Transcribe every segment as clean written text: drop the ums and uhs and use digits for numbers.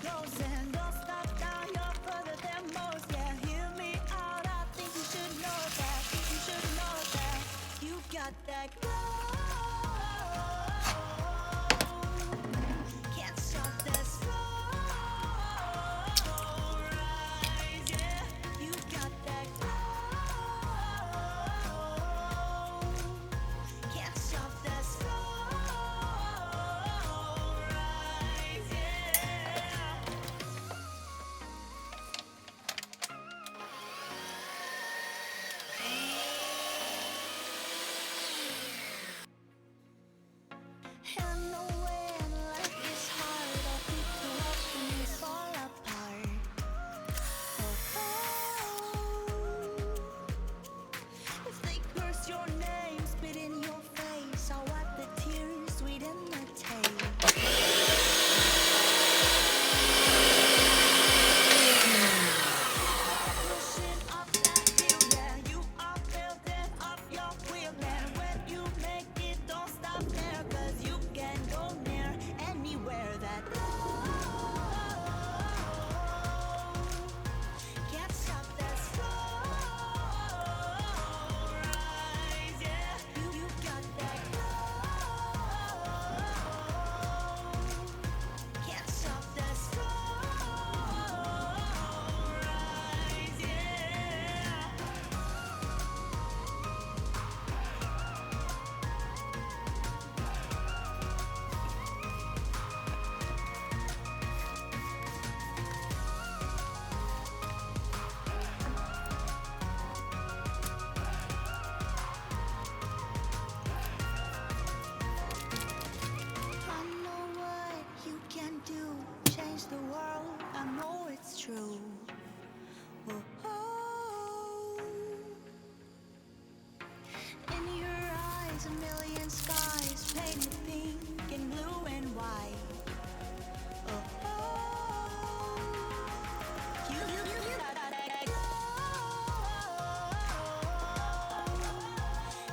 close and don't stop now. You're further than most. Yeah, hear me out. I think you should know that. Think you should know that. You got that glow. Can't stop that slow rise. Yeah, you got that glow. Can't stop that slow rise. Yeah. And know when life is hard, I'll pick you up when you fall apart. If they curse your name, spit in your face, I'll wipe the tears, sweeten the taste. Pushing up that hill, yeah, you are building up your wheel, and when you make it, don't stop there, 'cause you can go near anywhere that can't stop that slow rise. Yeah, you got that can't stop that slow rise. Yeah. I know what you can do, change the world. I know it's true. Oh. In your eyes, a million skies painted pink and blue and white. Oh. You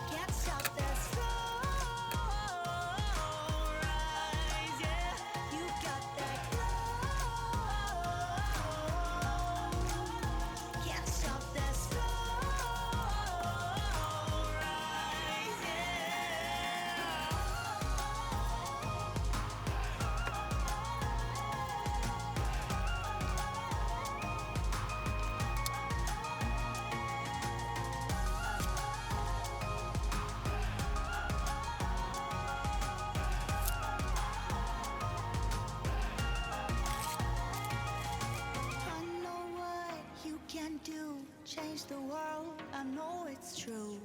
can't stop that slow rise. Yeah, you got that can't stop that slow rise. Yeah. I know what you can do, change the world. I know it's true.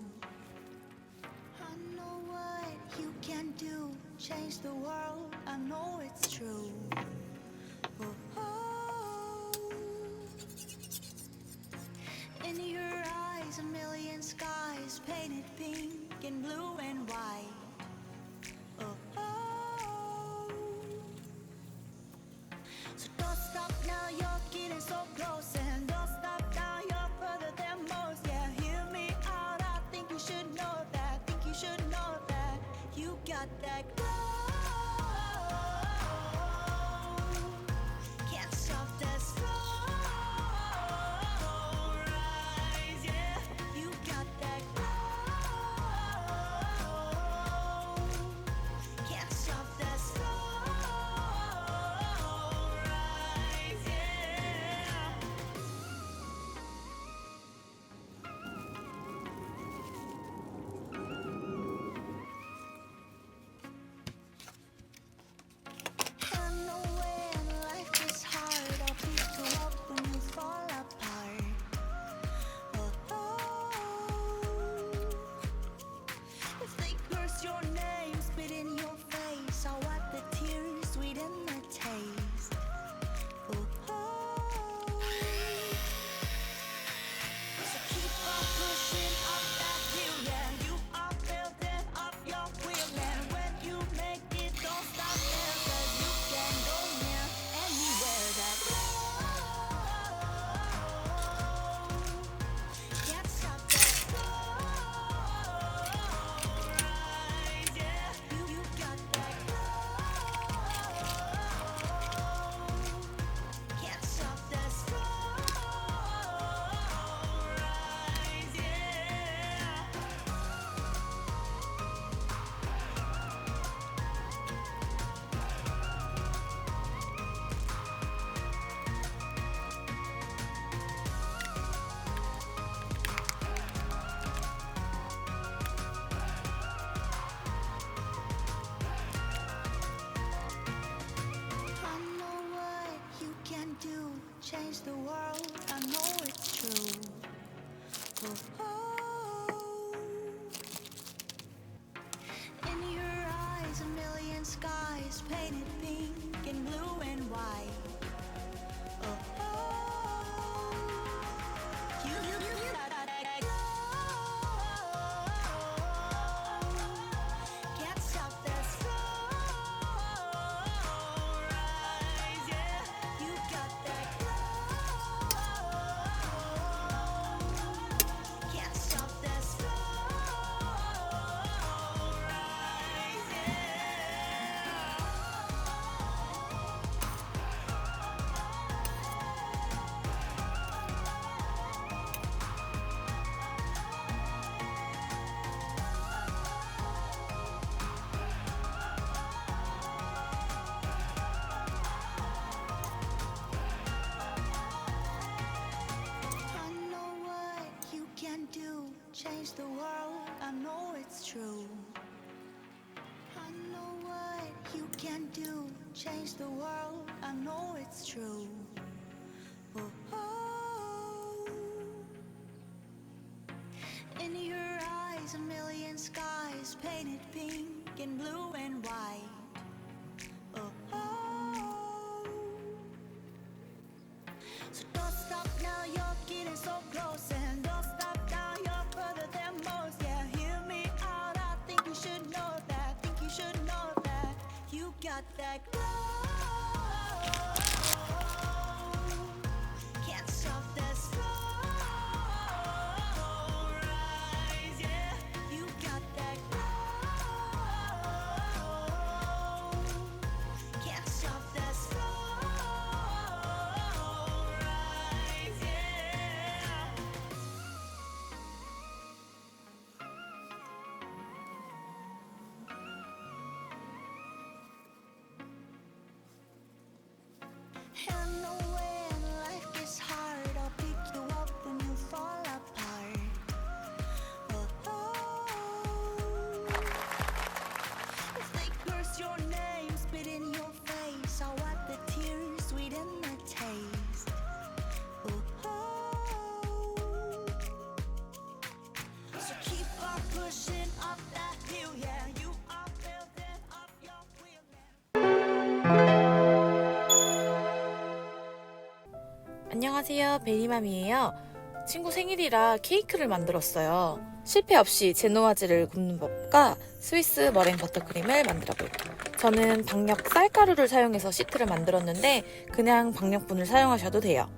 I know what you can do, change the world. I know it's true. Oh. In your eyes, a million skies painted pink and blue and white. Oh. So don't stop now, you're getting so close, and don't stop now, you're further than most. Yeah, hear me out. I think you should know that. Think you should know that. You got that glow. Can't stop that slow rise. Yeah, you got that glow. Can't stop that slow rise. Yeah. And know when life is hard, I'll pick you up when you fall apart. If they curse your name, spit in your face, I'll wipe the tears, sweeten the taste. So keep on pushing up that hill, yeah, you are building up your wheel, and when you make it, don't stop there, 'cause you can go near anywhere that can't stop that slow rise. Yeah, you got that glow. change the world. I know it's true. Oh, in your eyes, a million skies painted pink and blue and white. Can't stop the slow rise, yeah. You got that glow. Can't stop the slow rise, yeah. I know what you can do, change the world. I know it's true. I know what you can do, change the world. I know it's true. Oh, in your eyes, a million skies painted pink and blue and white. So don't stop now, you're getting so close. And don't stop now, you're further than most. Yeah, hear me out, I think you should know that. Think you should know that. You got that glow. Can't stop the slow rise, yeah. You got that glow. Can't stop the slow rise, yeah. And know when life gets hard, I'll pick you up when you fall apart. If they curse your name, spit in your face, I'll wipe the tears, sweeten the taste. So keep on pushing up that hill, yeah. You are building up your will now. 안녕하세요, 베리맘이에요. 친구 생일이라 케이크를 만들었어요. 실패 없이 제노아즈를 굽는 법과 스위스 머랭 버터크림을 만들어 볼게요. 저는 박력 쌀가루를 사용해서 시트를 만들었는데 그냥 박력분을 사용하셔도 돼요.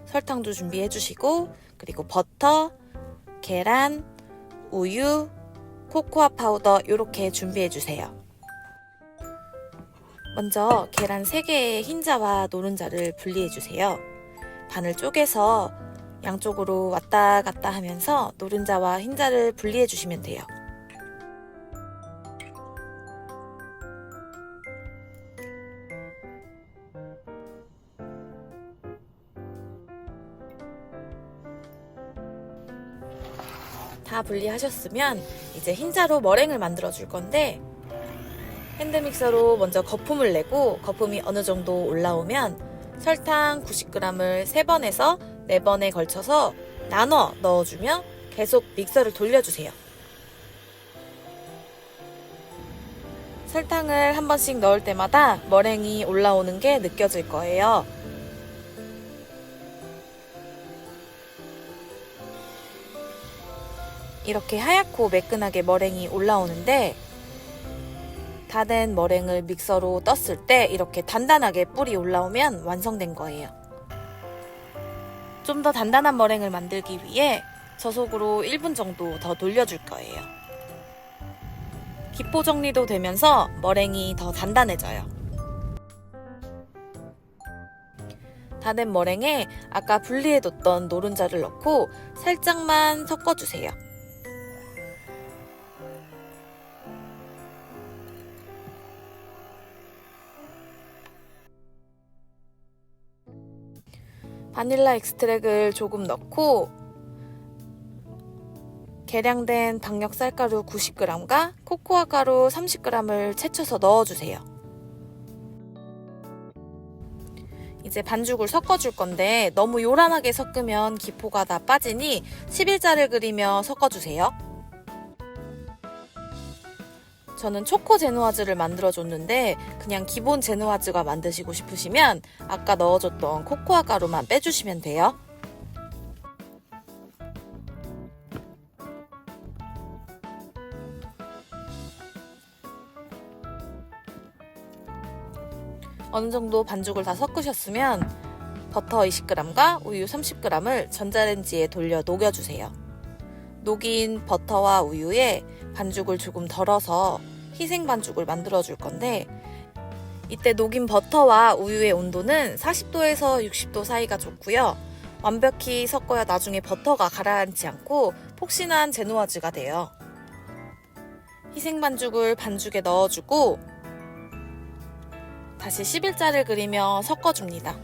설탕도 준비해 주시고, 그리고 버터, 계란, 우유, 코코아 파우더 이렇게 준비해 주세요. 먼저 계란 3개의 흰자와 노른자를 분리해 주세요. 반을 쪼개서 양쪽으로 왔다 갔다 하면서 노른자와 흰자를 분리해 주시면 돼요. 다 분리하셨으면 이제 흰자로 머랭을 만들어 줄 건데, 핸드믹서로 먼저 거품을 내고 거품이 어느 정도 올라오면 설탕 90g을 3번에서 4번에 걸쳐서 나눠 넣어주며 계속 믹서를 돌려주세요. 설탕을 한 번씩 넣을 때마다 머랭이 올라오는 게 느껴질 거예요. 이렇게 하얗고 매끈하게 머랭이 올라오는데, 다 된 머랭을 믹서로 떴을 때 이렇게 단단하게 뿔이 올라오면 완성된 거예요. 좀 더 단단한 머랭을 만들기 위해 저속으로 1분 정도 더 돌려줄 거예요. 기포 정리도 되면서 머랭이 더 단단해져요. 다 된 머랭에 아까 분리해뒀던 노른자를 넣고 살짝만 섞어주세요. 바닐라 엑스트랙을 조금 넣고 계량된 박력 쌀가루 90g과 코코아 가루 30g을 채쳐서 넣어주세요. 이제 반죽을 섞어줄 건데 너무 요란하게 섞으면 기포가 다 빠지니 11자를 그리며 섞어주세요. 저는 초코 제누아즈를 만들어줬는데 그냥 기본 제누아즈가 만드시고 싶으시면 아까 넣어줬던 코코아 가루만 빼주시면 돼요. 어느 정도 반죽을 다 섞으셨으면 버터 20g과 우유 30g을 전자레인지에 돌려 녹여주세요. 녹인 버터와 우유에 반죽을 조금 덜어서 희생 반죽을 만들어 줄 건데 이때 녹인 버터와 우유의 온도는 40도에서 60도 사이가 좋고요. 완벽히 섞어야 나중에 버터가 가라앉지 않고 폭신한 제누아즈가 돼요. 희생 반죽을 반죽에 넣어주고 다시 11자를 그리며 섞어줍니다.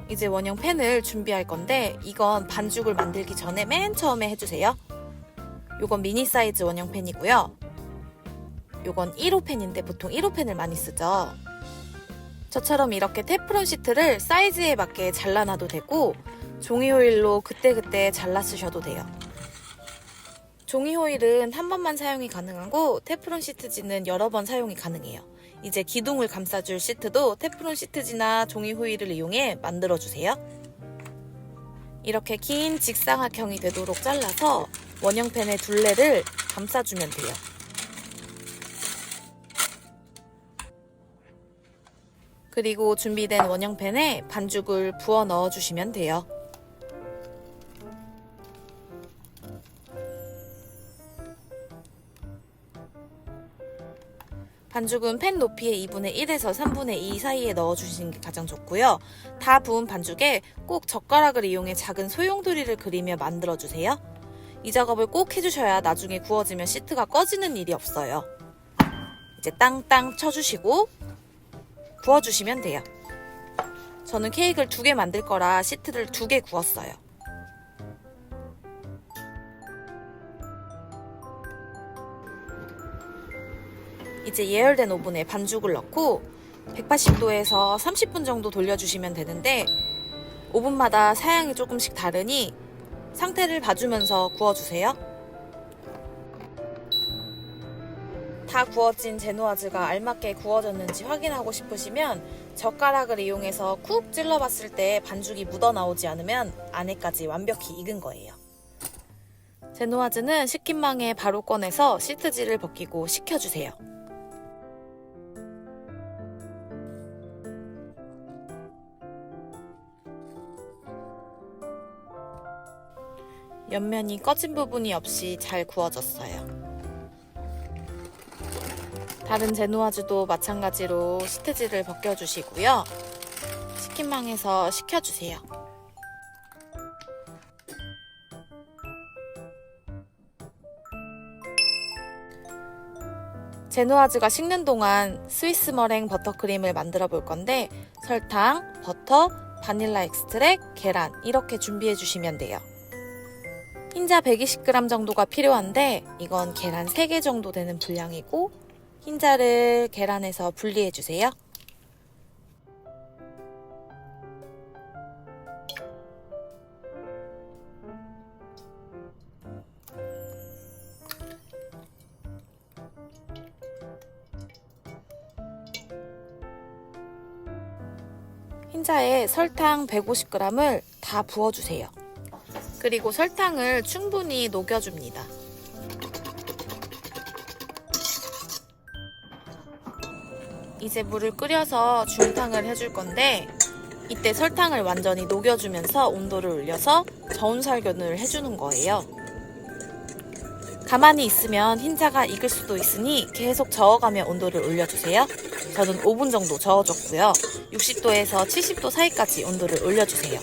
이제 원형팬을 준비할 건데 이건 반죽을 만들기 전에 맨 처음에 해주세요. 요건 미니 사이즈 원형팬이고요. 요건 1호 팬인데 보통 1호 팬을 많이 쓰죠. 저처럼 이렇게 테프론 시트를 사이즈에 맞게 잘라놔도 되고 종이 호일로 그때그때 잘라 쓰셔도 돼요. 종이 호일은 한 번만 사용이 가능하고 테프론 시트지는 여러 번 사용이 가능해요. 이제 기둥을 감싸줄 시트도 테프론 시트지나 종이 호일을 이용해 만들어주세요. 이렇게 긴 직사각형이 되도록 잘라서 원형팬의 둘레를 감싸주면 돼요. 그리고 준비된 원형팬에 반죽을 부어 넣어주시면 돼요. 반죽은 팬 높이의 2분의 1에서 3분의 2 사이에 넣어주시는 게 가장 좋고요. 다 부은 반죽에 꼭 젓가락을 이용해 작은 소용돌이를 그리며 만들어주세요. 이 작업을 꼭 해주셔야 나중에 구워지면 시트가 꺼지는 일이 없어요. 이제 땅땅 쳐주시고 구워주시면 돼요. 저는 케이크를 2개 만들 거라 시트를 2개 구웠어요. 이제 예열된 오븐에 반죽을 넣고 180도에서 30분 정도 돌려주시면 되는데 오븐마다 사양이 조금씩 다르니 상태를 봐주면서 구워주세요. 다 구워진 제누아즈가 알맞게 구워졌는지 확인하고 싶으시면 젓가락을 이용해서 쿡 찔러봤을 때 반죽이 묻어나오지 않으면 안에까지 완벽히 익은 거예요. 제누아즈는 식힌망에 바로 꺼내서 시트지를 벗기고 식혀주세요. 옆면이 꺼진 부분이 없이 잘 구워졌어요. 다른 제누아즈도 마찬가지로 시트지를 벗겨주시고요. 식힌망에서 식혀주세요. 제누아즈가 식는 동안 스위스 머랭 버터크림을 만들어 볼 건데 설탕, 버터, 바닐라 엑스트랙, 계란 이렇게 준비해 주시면 돼요. 흰자 120g 정도가 필요한데 이건 계란 3개 정도 되는 분량이고 흰자를 계란에서 분리해 주세요. 흰자에 설탕 150g을 다 부어주세요. 그리고 설탕을 충분히 녹여줍니다. 이제 물을 끓여서 중탕을 해줄 건데 이때 설탕을 완전히 녹여주면서 온도를 올려서 저온살균을 해주는 거예요. 가만히 있으면 흰자가 익을 수도 있으니 계속 저어가며 온도를 올려주세요. 저는 5분 정도 저어줬고요. 60도에서 70도 사이까지 온도를 올려주세요.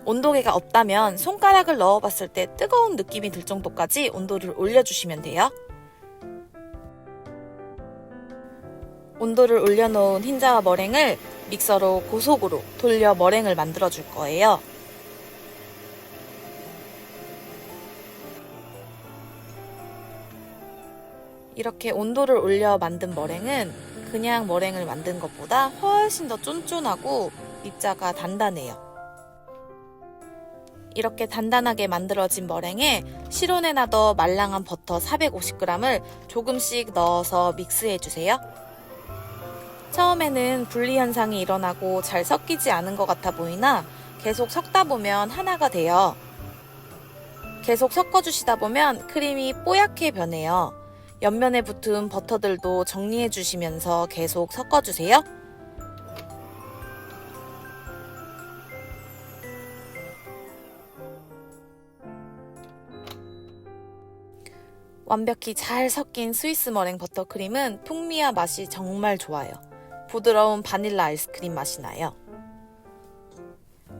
온도계가 없다면 손가락을 넣어봤을 때 뜨거운 느낌이 들 정도까지 온도를 올려주시면 돼요. 온도를 올려놓은 흰자와 머랭을 믹서로 고속으로 돌려 머랭을 만들어줄 거예요. 이렇게 온도를 올려 만든 머랭은 그냥 머랭을 만든 것보다 훨씬 더 쫀쫀하고 입자가 단단해요. 이렇게 단단하게 만들어진 머랭에 실온에 놔둬 말랑한 버터 450g을 조금씩 넣어서 믹스해주세요. 처음에는 분리 현상이 일어나고 잘 섞이지 않은 것 같아 보이나 계속 섞다 보면 하나가 돼요. 계속 섞어주시다 보면 크림이 뽀얗게 변해요. 옆면에 붙은 버터들도 정리해주시면서 계속 섞어주세요. 완벽히 잘 섞인 스위스 머랭 버터크림은 풍미와 맛이 정말 좋아요. 부드러운 바닐라 아이스크림 맛이 나요.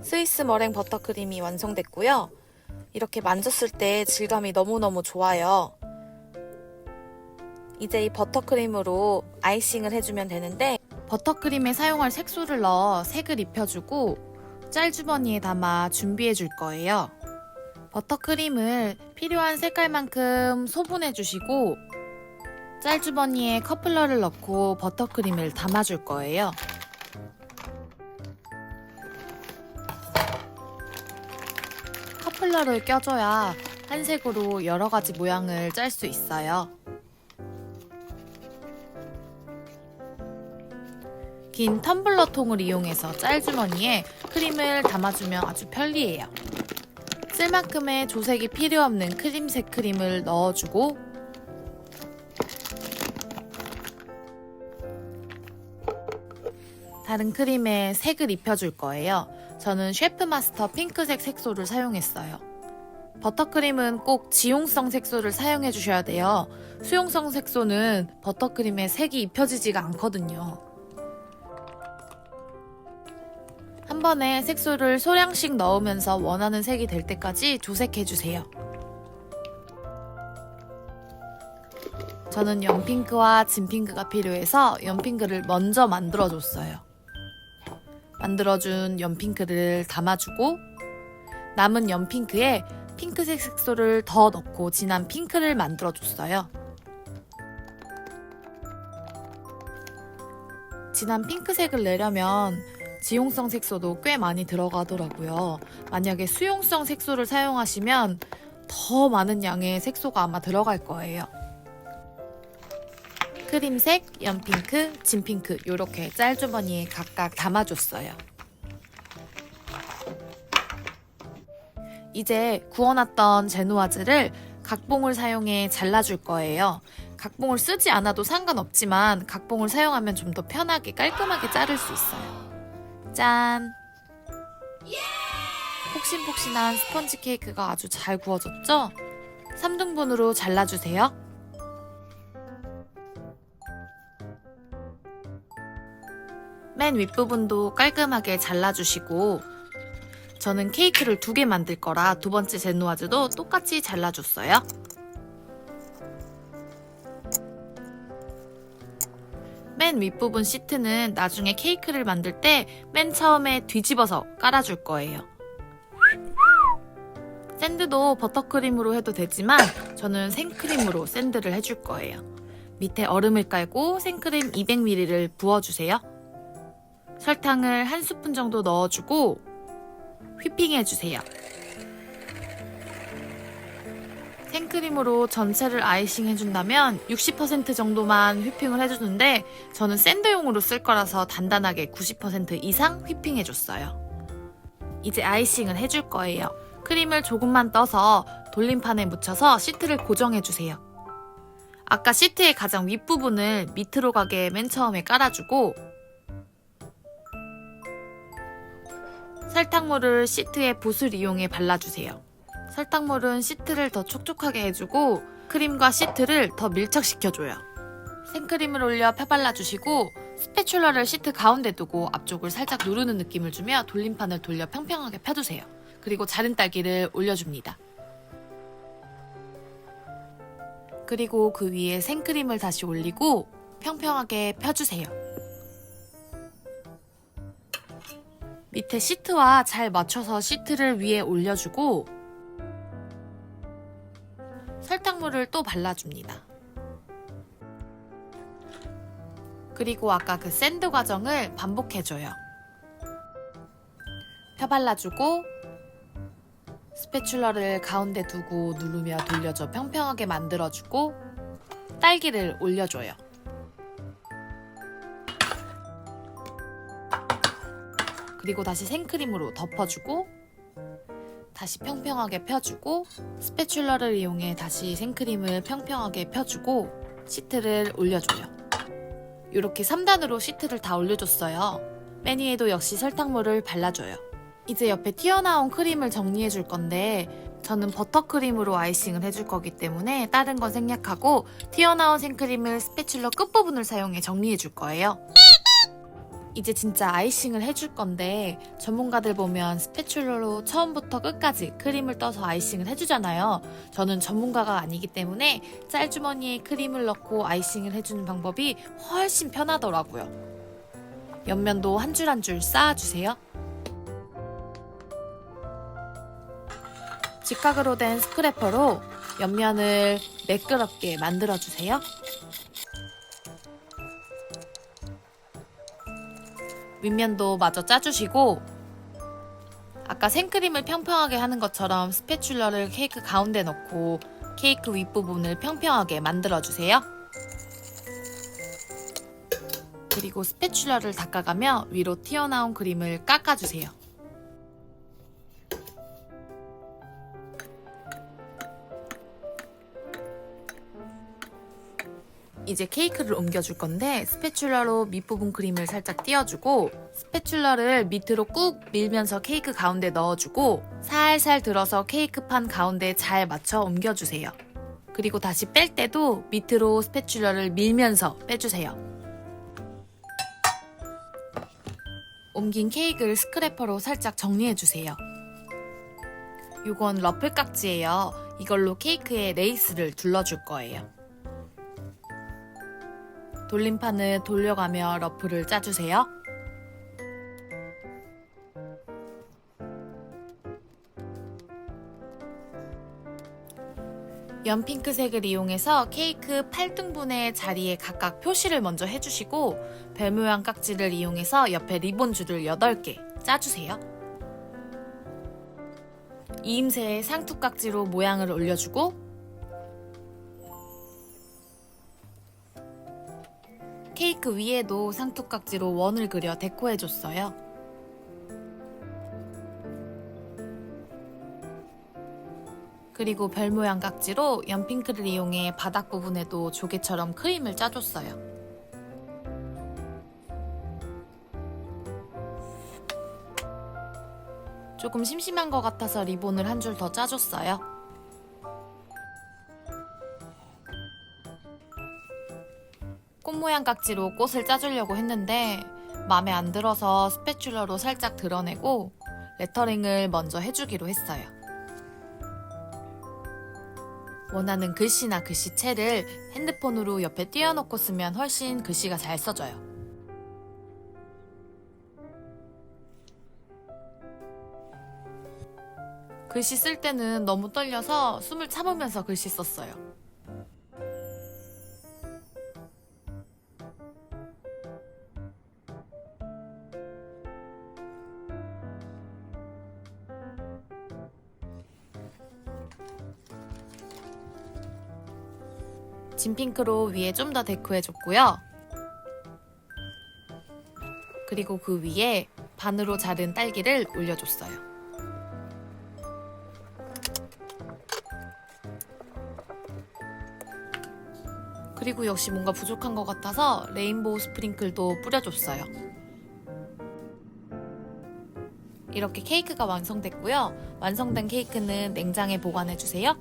스위스 머랭 버터크림이 완성됐고요. 이렇게 만졌을 때 질감이 너무너무 좋아요. 이제 이 버터크림으로 아이싱을 해주면 되는데 버터크림에 사용할 색소를 넣어 색을 입혀주고 짤주머니에 담아 준비해 줄 거예요. 버터크림을 필요한 색깔만큼 소분해 주시고 짤주머니에 커플러를 넣고 버터크림을 담아줄 거예요. 커플러를 껴줘야 한 색으로 여러 가지 모양을 짤 수 있어요. 긴 텀블러 통을 이용해서 짤주머니에 크림을 담아주면 아주 편리해요. 쓸 만큼의 조색이 필요 없는 크림색 크림을 넣어주고 다른 크림에 색을 입혀줄 거예요. 저는 셰프마스터 핑크색 색소를 사용했어요. 버터크림은 꼭 지용성 색소를 사용해 주셔야 돼요. 수용성 색소는 버터크림에 색이 입혀지지가 않거든요. 한 번에 색소를 소량씩 넣으면서 원하는 색이 될 때까지 조색해주세요. 저는 연핑크와 진핑크가 필요해서 연핑크를 먼저 만들어줬어요. 만들어준 연핑크를 담아주고 남은 연핑크에 핑크색 색소를 더 넣고 진한 핑크를 만들어줬어요. 진한 핑크색을 내려면 지용성 색소도 꽤 많이 들어가더라고요. 만약에 수용성 색소를 사용하시면 더 많은 양의 색소가 아마 들어갈 거예요. 크림색, 연핑크, 진핑크 이렇게 짤주머니에 각각 담아줬어요. 이제 구워놨던 제노와즈를 각봉을 사용해 잘라줄 거예요. 각봉을 쓰지 않아도 상관없지만 각봉을 사용하면 좀 더 편하게 깔끔하게 자를 수 있어요. 짠! 폭신폭신한 스펀지 케이크가 아주 잘 구워졌죠? 3등분으로 잘라주세요. 맨 윗부분도 깔끔하게 잘라주시고 저는 케이크를 2개 만들 거라 두 번째 제노와즈도 똑같이 잘라줬어요. 맨 윗부분 시트는 나중에 케이크를 만들 때 맨 처음에 뒤집어서 깔아줄 거예요. 샌드도 버터크림으로 해도 되지만 저는 생크림으로 샌드를 해줄 거예요. 밑에 얼음을 깔고 생크림 200ml를 부어주세요. 설탕을 1스푼 정도 넣어주고 휘핑해주세요. 생크림으로 전체를 아이싱 해준다면 60% 정도만 휘핑을 해주는데 저는 샌드용으로 쓸 거라서 단단하게 90% 이상 휘핑해줬어요. 이제 아이싱을 해줄 거예요. 크림을 조금만 떠서 돌림판에 묻혀서 시트를 고정해주세요. 아까 시트의 가장 윗부분을 밑으로 가게 맨 처음에 깔아주고 설탕물을 시트에 붓을 이용해 발라주세요. 설탕물은 시트를 더 촉촉하게 해주고 크림과 시트를 더 밀착시켜줘요. 생크림을 올려 펴발라주시고 스패츌러를 시트 가운데 두고 앞쪽을 살짝 누르는 느낌을 주며 돌림판을 돌려 평평하게 펴주세요. 그리고 자른 딸기를 올려줍니다. 그리고 그 위에 생크림을 다시 올리고 평평하게 펴주세요. 밑에 시트와 잘 맞춰서 시트를 위에 올려주고 설탕물을 또 발라줍니다. 그리고 아까 그 샌드 과정을 반복해줘요. 펴발라주고 스패츌러를 가운데 두고 누르며 돌려줘 평평하게 만들어주고 딸기를 올려줘요. 그리고 다시 생크림으로 덮어주고 다시 평평하게 펴주고 스패츌러를 이용해 다시 생크림을 평평하게 펴주고 시트를 올려줘요. 이렇게 3단으로 시트를 다 올려줬어요. 맨 위에도 역시 설탕물을 발라줘요. 이제 옆에 튀어나온 크림을 정리해 줄 건데 저는 버터크림으로 아이싱을 해줄 거기 때문에 다른 건 생략하고 튀어나온 생크림을 스패츌러 끝부분을 사용해 정리해 줄 거예요. 이제 진짜 아이싱을 해줄 건데 전문가들 보면 스패츌러로 처음부터 끝까지 크림을 떠서 아이싱을 해주잖아요. 저는 전문가가 아니기 때문에 짤주머니에 크림을 넣고 아이싱을 해주는 방법이 훨씬 편하더라고요. 옆면도 한 줄 한 줄 쌓아주세요. 직각으로 된 스크래퍼로 옆면을 매끄럽게 만들어주세요. 윗면도 마저 짜주시고 아까 생크림을 평평하게 하는 것처럼 스패츌러를 케이크 가운데 넣고 케이크 윗부분을 평평하게 만들어주세요. 그리고 스패츌러를 닦아가며 위로 튀어나온 크림을 깎아주세요. 이제 케이크를 옮겨줄 건데 스패츌러로 밑부분 크림을 살짝 띄워주고 스패츌러를 밑으로 꾹 밀면서 케이크 가운데 넣어주고 살살 들어서 케이크판 가운데 잘 맞춰 옮겨주세요. 그리고 다시 뺄 때도 밑으로 스패츌러를 밀면서 빼주세요. 옮긴 케이크를 스크래퍼로 살짝 정리해주세요. 이건 러플 깍지예요. 이걸로 케이크에 레이스를 둘러줄 거예요. 돌림판을 돌려가며 러프를 짜주세요. 연핑크색을 이용해서 케이크 8등분의 자리에 각각 표시를 먼저 해주시고 별 모양 깍지를 이용해서 옆에 리본 줄을 8개 짜주세요. 이음새에 상투 깍지로 모양을 올려주고 케이크 위에도 상투깍지로 원을 그려 데코해줬어요. 그리고 별 모양 깍지로 연핑크를 이용해 바닥 부분에도 조개처럼 크림을 짜줬어요. 조금 심심한 것 같아서 리본을 한 줄 더 짜줬어요. 꽃 모양 깍지로 꽃을 짜주려고 했는데 마음에 안 들어서 스패츌러로 살짝 드러내고 레터링을 먼저 해주기로 했어요. 원하는 글씨나 글씨체를 핸드폰으로 옆에 띄워놓고 쓰면 훨씬 글씨가 잘 써져요. 글씨 쓸 때는 너무 떨려서 숨을 참으면서 글씨 썼어요. 진핑크로 위에 좀 더 데코해줬고요. 그리고 그 위에 반으로 자른 딸기를 올려줬어요. 그리고 역시 뭔가 부족한 것 같아서 레인보우 스프링클도 뿌려줬어요. 이렇게 케이크가 완성됐고요. 완성된 케이크는 냉장에 보관해주세요.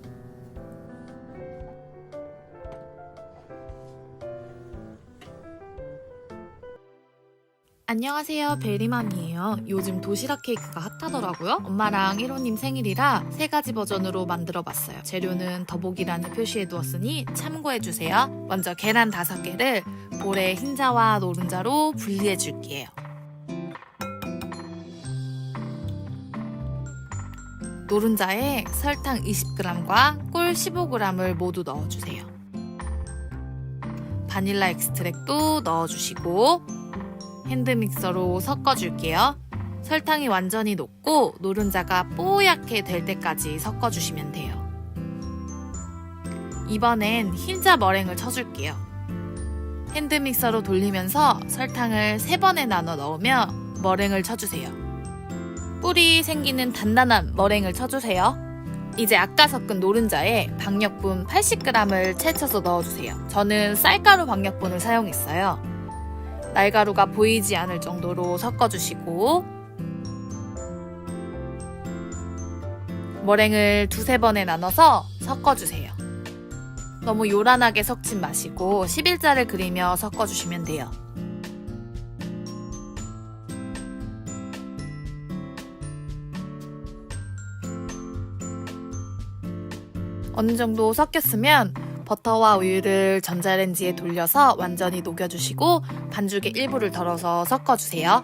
안녕하세요, 베리맘이에요. 요즘 도시락 케이크가 핫하더라고요. 엄마랑 1호님 생일이라 3가지 버전으로 만들어봤어요. 재료는 더보기란에 표시해두었으니 참고해주세요. 먼저 계란 5개를 볼에 흰자와 노른자로 분리해줄게요. 노른자에 설탕 20g과 꿀 15g을 모두 넣어주세요. 바닐라 엑스트랙도 넣어주시고 핸드믹서로 섞어줄게요. 설탕이 완전히 녹고 노른자가 뽀얗게 될 때까지 섞어주시면 돼요. 이번엔 흰자 머랭을 쳐줄게요. 핸드믹서로 돌리면서 설탕을 3번에 나눠 넣으며 머랭을 쳐주세요. 뿔이 생기는 단단한 머랭을 쳐주세요. 이제 아까 섞은 노른자에 박력분 80g을 채쳐서 넣어주세요. 저는 쌀가루 박력분을 사용했어요. 날가루가 보이지 않을 정도로 섞어주시고 머랭을 2-3번에 나눠서 섞어주세요. 너무 요란하게 섞진 마시고 11자를 그리며 섞어주시면 돼요. 어느 정도 섞였으면 버터와 우유를 전자레인지에 돌려서 완전히 녹여주시고 반죽의 일부를 덜어서 섞어주세요.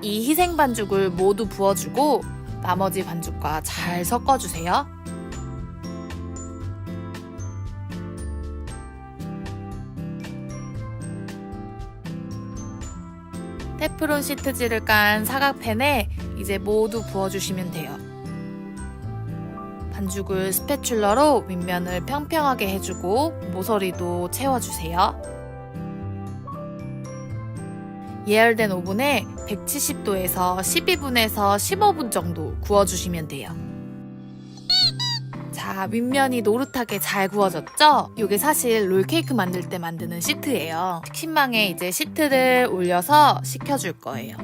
이 희생 반죽을 모두 부어주고 나머지 반죽과 잘 섞어주세요. 테프론 시트지를 깐 사각팬에 이제 모두 부어주시면 돼요. 반죽을 스패츌러로 윗면을 평평하게 해주고 모서리도 채워주세요. 예열된 오븐에 170도에서 12분에서 15분 정도 구워주시면 돼요. 자, 윗면이 노릇하게 잘 구워졌죠? 이게 사실 롤케이크 만들 때 만드는 시트예요. 식신망에 이제 시트를 올려서 식혀줄 거예요.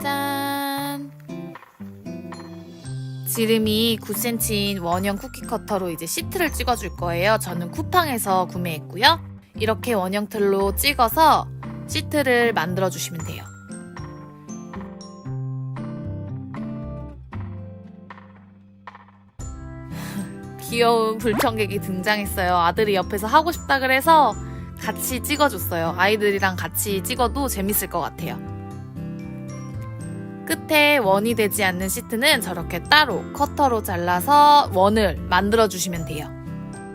짠! 지름이 9cm인 원형 쿠키 커터로 이제 시트를 찍어줄 거예요. 저는 쿠팡에서 구매했고요. 이렇게 원형 틀로 찍어서 시트를 만들어 주시면 돼요. 귀여운 불청객이 등장했어요. 아들이 옆에서 하고 싶다 그래서 같이 찍어줬어요. 아이들이랑 같이 찍어도 재밌을 것 같아요. 끝에 원이 되지 않는 시트는 저렇게 따로 커터로 잘라서 원을 만들어주시면 돼요.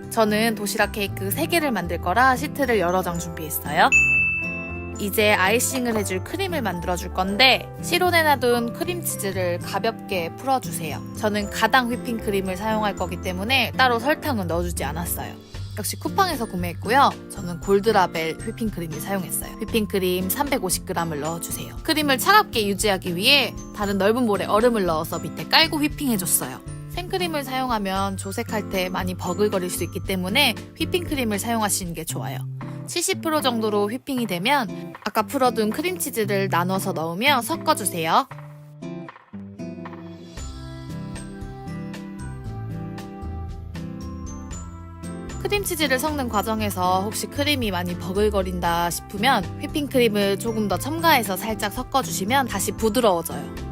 저는 도시락 케이크 3개를 만들 거라 시트를 여러 장 준비했어요. 이제 아이싱을 해줄 크림을 만들어줄 건데 실온해놔둔 크림치즈를 가볍게 풀어주세요. 저는 가당 휘핑크림을 사용할 거기 때문에 따로 설탕은 넣어주지 않았어요. 역시 쿠팡에서 구매했고요. 저는 골드라벨 휘핑크림을 사용했어요. 휘핑크림 350g을 넣어주세요. 크림을 차갑게 유지하기 위해 다른 넓은 볼에 얼음을 넣어서 밑에 깔고 휘핑해줬어요. 생크림을 사용하면 조색할 때 많이 버글거릴 수 있기 때문에 휘핑크림을 사용하시는 게 좋아요. 70% 정도로 휘핑이 되면 아까 풀어둔 크림치즈를 나눠서 넣으며 섞어주세요. 크림치즈를 섞는 과정에서 혹시 크림이 많이 버글거린다 싶으면 휘핑크림을 조금 더 첨가해서 살짝 섞어주시면 다시 부드러워져요.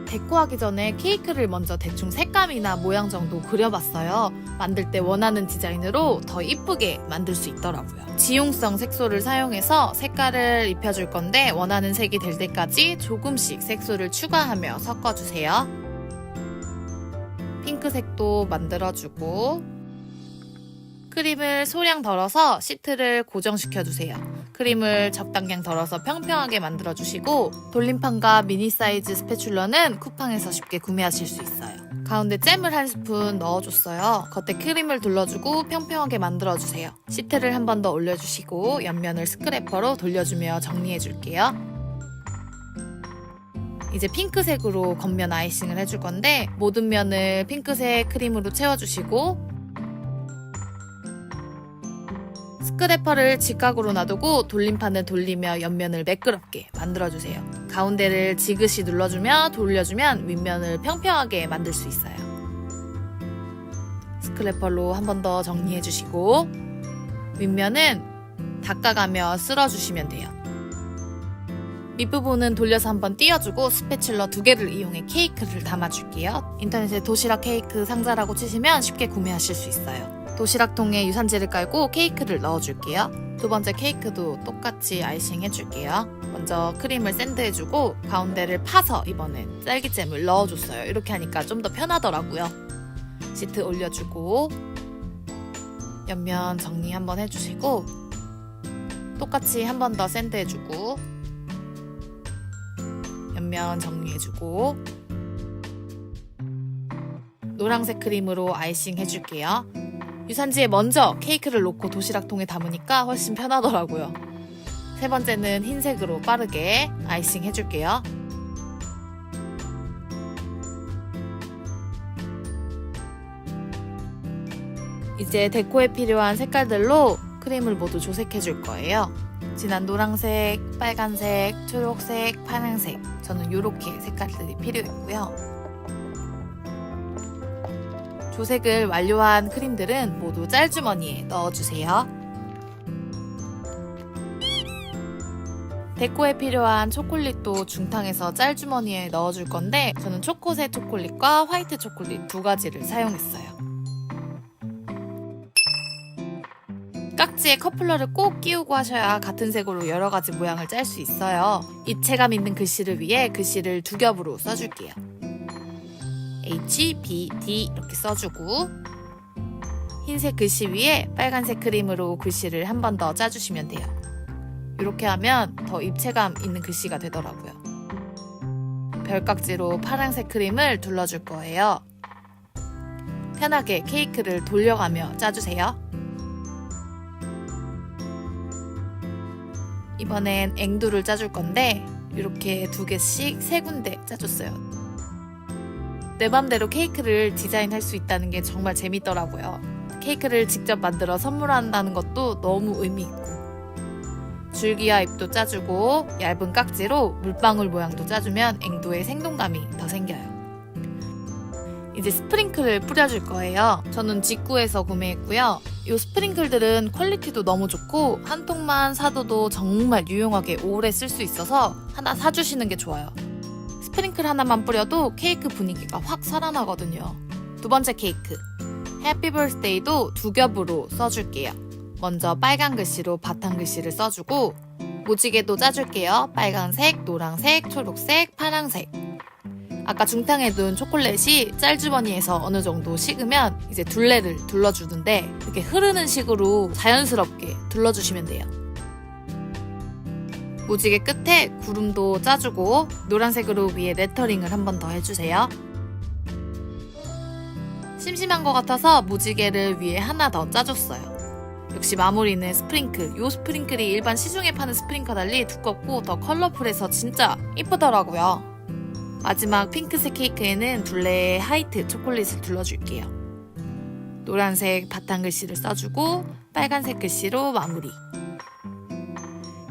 데코하기 전에 케이크를 먼저 대충 색감이나 모양 정도 그려봤어요. 만들 때 원하는 디자인으로 더 이쁘게 만들 수 있더라고요. 지용성 색소를 사용해서 색깔을 입혀줄 건데 원하는 색이 될 때까지 조금씩 색소를 추가하며 섞어주세요. 핑크색도 만들어주고 크림을 소량 덜어서 시트를 고정시켜주세요. 크림을 적당량 덜어서 평평하게 만들어주시고 돌림판과 미니 사이즈 스패츌러는 쿠팡에서 쉽게 구매하실 수 있어요. 가운데 잼을 1스푼 넣어줬어요. 겉에 크림을 둘러주고 평평하게 만들어주세요. 시트를 한 번 더 올려주시고 옆면을 스크래퍼로 돌려주며 정리해줄게요. 이제 핑크색으로 겉면 아이싱을 해줄 건데 모든 면을 핑크색 크림으로 채워주시고 스크래퍼를 직각으로 놔두고 돌림판을 돌리며 옆면을 매끄럽게 만들어주세요. 가운데를 지그시 눌러주며 돌려주면 윗면을 평평하게 만들 수 있어요. 스크래퍼로 한 번 더 정리해주시고 윗면은 닦아가며 쓸어주시면 돼요. 밑부분은 돌려서 한번 띄워주고 스패츌러 2개를 이용해 케이크를 담아줄게요. 인터넷에 도시락 케이크 상자라고 치시면 쉽게 구매하실 수 있어요. 도시락통에 유산지를 깔고 케이크를 넣어줄게요. 두 번째 케이크도 똑같이 아이싱 해줄게요. 먼저 크림을 샌드해주고 가운데를 파서 이번엔 딸기잼을 넣어줬어요. 이렇게 하니까 좀 더 편하더라고요. 시트 올려주고 옆면 정리 한번 해주시고 똑같이 한 번 더 샌드해주고 옆면 정리해주고 노란색 크림으로 아이싱 해줄게요. 유산지에 먼저 케이크를 놓고 도시락통에 담으니까 훨씬 편하더라고요. 세 번째는 흰색으로 빠르게 아이싱 해줄게요. 이제 데코에 필요한 색깔들로 크림을 모두 조색해줄 거예요. 진한 노란색, 빨간색, 초록색, 파란색. 저는 이렇게 색깔들이 필요했고요. 조색을 완료한 크림들은 모두 짤주머니에 넣어주세요. 데코에 필요한 초콜릿도 중탕에서 짤주머니에 넣어줄 건데 저는 초코색 초콜릿과 화이트 초콜릿 2가지를 사용했어요. 깍지에 컵플러를 꼭 끼우고 하셔야 같은 색으로 여러 가지 모양을 짤 수 있어요. 입체감 있는 글씨를 위해 글씨를 2겹으로 써줄게요. H, B, D 이렇게 써주고 흰색 글씨 위에 빨간색 크림으로 글씨를 한 번 더 짜주시면 돼요. 이렇게 하면 더 입체감 있는 글씨가 되더라고요. 별깍지로 파란색 크림을 둘러줄 거예요. 편하게 케이크를 돌려가며 짜주세요. 이번엔 앵두를 짜줄 건데 이렇게 2개씩 3군데 짜줬어요. 내 맘대로 케이크를 디자인할 수 있다는 게 정말 재밌더라고요. 케이크를 직접 만들어 선물한다는 것도 너무 의미있고 줄기와 잎도 짜주고 얇은 깍지로 물방울 모양도 짜주면 앵두의 생동감이 더 생겨요. 이제 스프링클을 뿌려줄 거예요. 저는 직구에서 구매했고요. 이 스프링클들은 퀄리티도 너무 좋고 한 통만 사둬도 정말 유용하게 오래 쓸 수 있어서 하나 사주시는 게 좋아요. 스프링클 하나만 뿌려도 케이크 분위기가 확 살아나거든요. 두 번째 케이크 해피 버스데이도 2겹으로 써줄게요. 먼저 빨간 글씨로 바탕 글씨를 써주고 무지개도 짜줄게요. 빨간색, 노란색, 초록색, 파란색. 아까 중탕에 둔 초콜릿이 짤주머니에서 어느 정도 식으면 이제 둘레를 둘러주는데 이렇게 흐르는 식으로 자연스럽게 둘러주시면 돼요. 무지개 끝에 구름도 짜주고 노란색으로 위에 레터링을 한 번 더 해주세요. 심심한 것 같아서 무지개를 위에 하나 더 짜줬어요. 역시 마무리는 스프링클. 이 스프링클이 일반 시중에 파는 스프링클과 달리 두껍고 더 컬러풀해서 진짜 이쁘더라고요. 마지막 핑크색 케이크에는 둘레에 화이트 초콜릿을 둘러줄게요. 노란색 바탕 글씨를 써주고 빨간색 글씨로 마무리.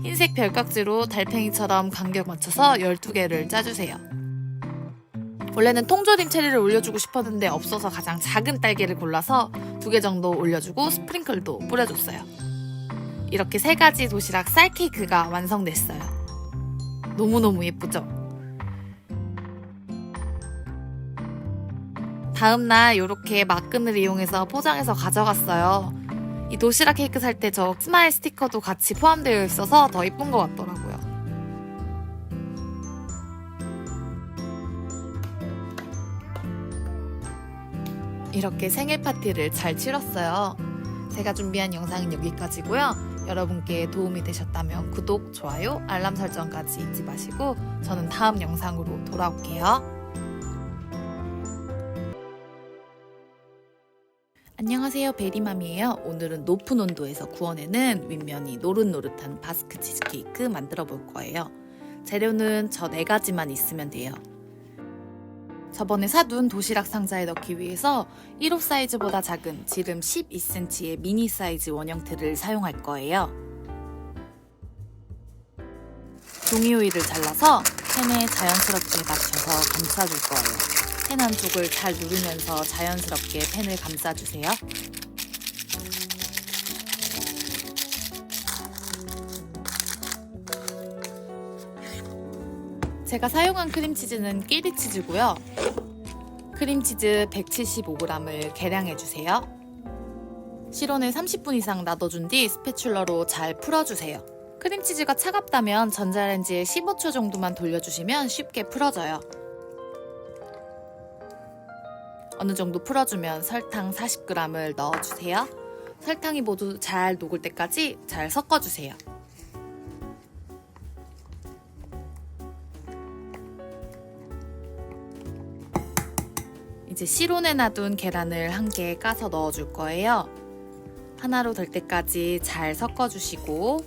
흰색 별깍지로 달팽이처럼 간격 맞춰서 12개를 짜주세요. 원래는 통조림 체리를 올려주고 싶었는데 없어서 가장 작은 딸기를 골라서 2개 정도 올려주고 스프링클도 뿌려줬어요. 이렇게 3가지 도시락 쌀 케이크가 완성됐어요. 너무너무 예쁘죠? 다음날 이렇게 막끈을 이용해서 포장해서 가져갔어요. 이 도시락 케이크 살 때 저 스마일 스티커도 같이 포함되어 있어서 더 예쁜 것 같더라고요. 이렇게 생일 파티를 잘 치렀어요. 제가 준비한 영상은 여기까지고요. 여러분께 도움이 되셨다면 구독, 좋아요, 알람 설정까지 잊지 마시고 저는 다음 영상으로 돌아올게요. 안녕하세요, 베리맘이에요. 오늘은 높은 온도에서 구워내는 윗면이 노릇노릇한 바스크 치즈케이크 만들어 볼 거예요. 재료는 저 4가지만 있으면 돼요. 저번에 사둔 도시락 상자에 넣기 위해서 1호 사이즈보다 작은 지름 12cm의 미니 사이즈 원형틀을 사용할 거예요. 종이 호일을 잘라서 팬에 자연스럽게 맞춰서 감싸줄 거예요. 팬 한쪽을 잘 누르면서 자연스럽게 팬을 감싸주세요. 제가 사용한 크림치즈는 끼리치즈고요. 크림치즈 175g을 계량해주세요. 실온에 30분 이상 놔둬준 뒤 스패츌러로 잘 풀어주세요. 크림치즈가 차갑다면 전자레인지에 15초 정도만 돌려주시면 쉽게 풀어져요. 어느 정도 풀어주면 설탕 40g을 넣어주세요. 설탕이 모두 잘 녹을 때까지 잘 섞어주세요. 이제 실온에 놔둔 계란을 한 개 까서 넣어줄 거예요. 하나로 될 때까지 잘 섞어주시고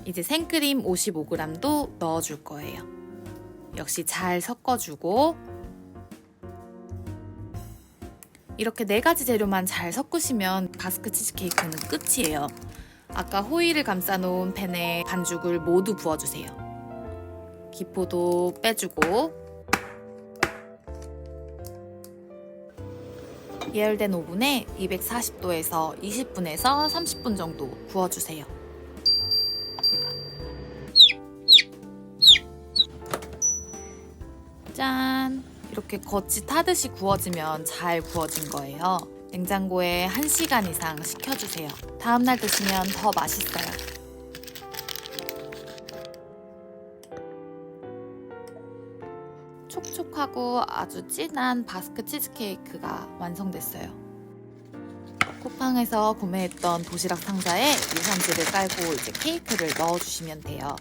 이제 생크림 55g도 넣어줄 거예요. 역시 잘 섞어주고 이렇게 4가지 재료만 잘 섞으시면 바스크 치즈케이크는 끝이에요. 아까 호일을 감싸놓은 팬에 반죽을 모두 부어주세요. 기포도 빼주고 예열된 오븐에 240도에서 20분에서 30분 정도 구워주세요. 짠! 이렇게 겉이 타듯이 구워지면 잘 구워진 거예요. 냉장고에 1시간 이상 식혀주세요. 다음날 드시면 더 맛있어요. 촉촉하고 아주 진한 바스크 치즈케이크가 완성됐어요. 쿠팡에서 구매했던 도시락 상자에 유산지를 깔고 이제 케이크를 넣어주시면 돼요.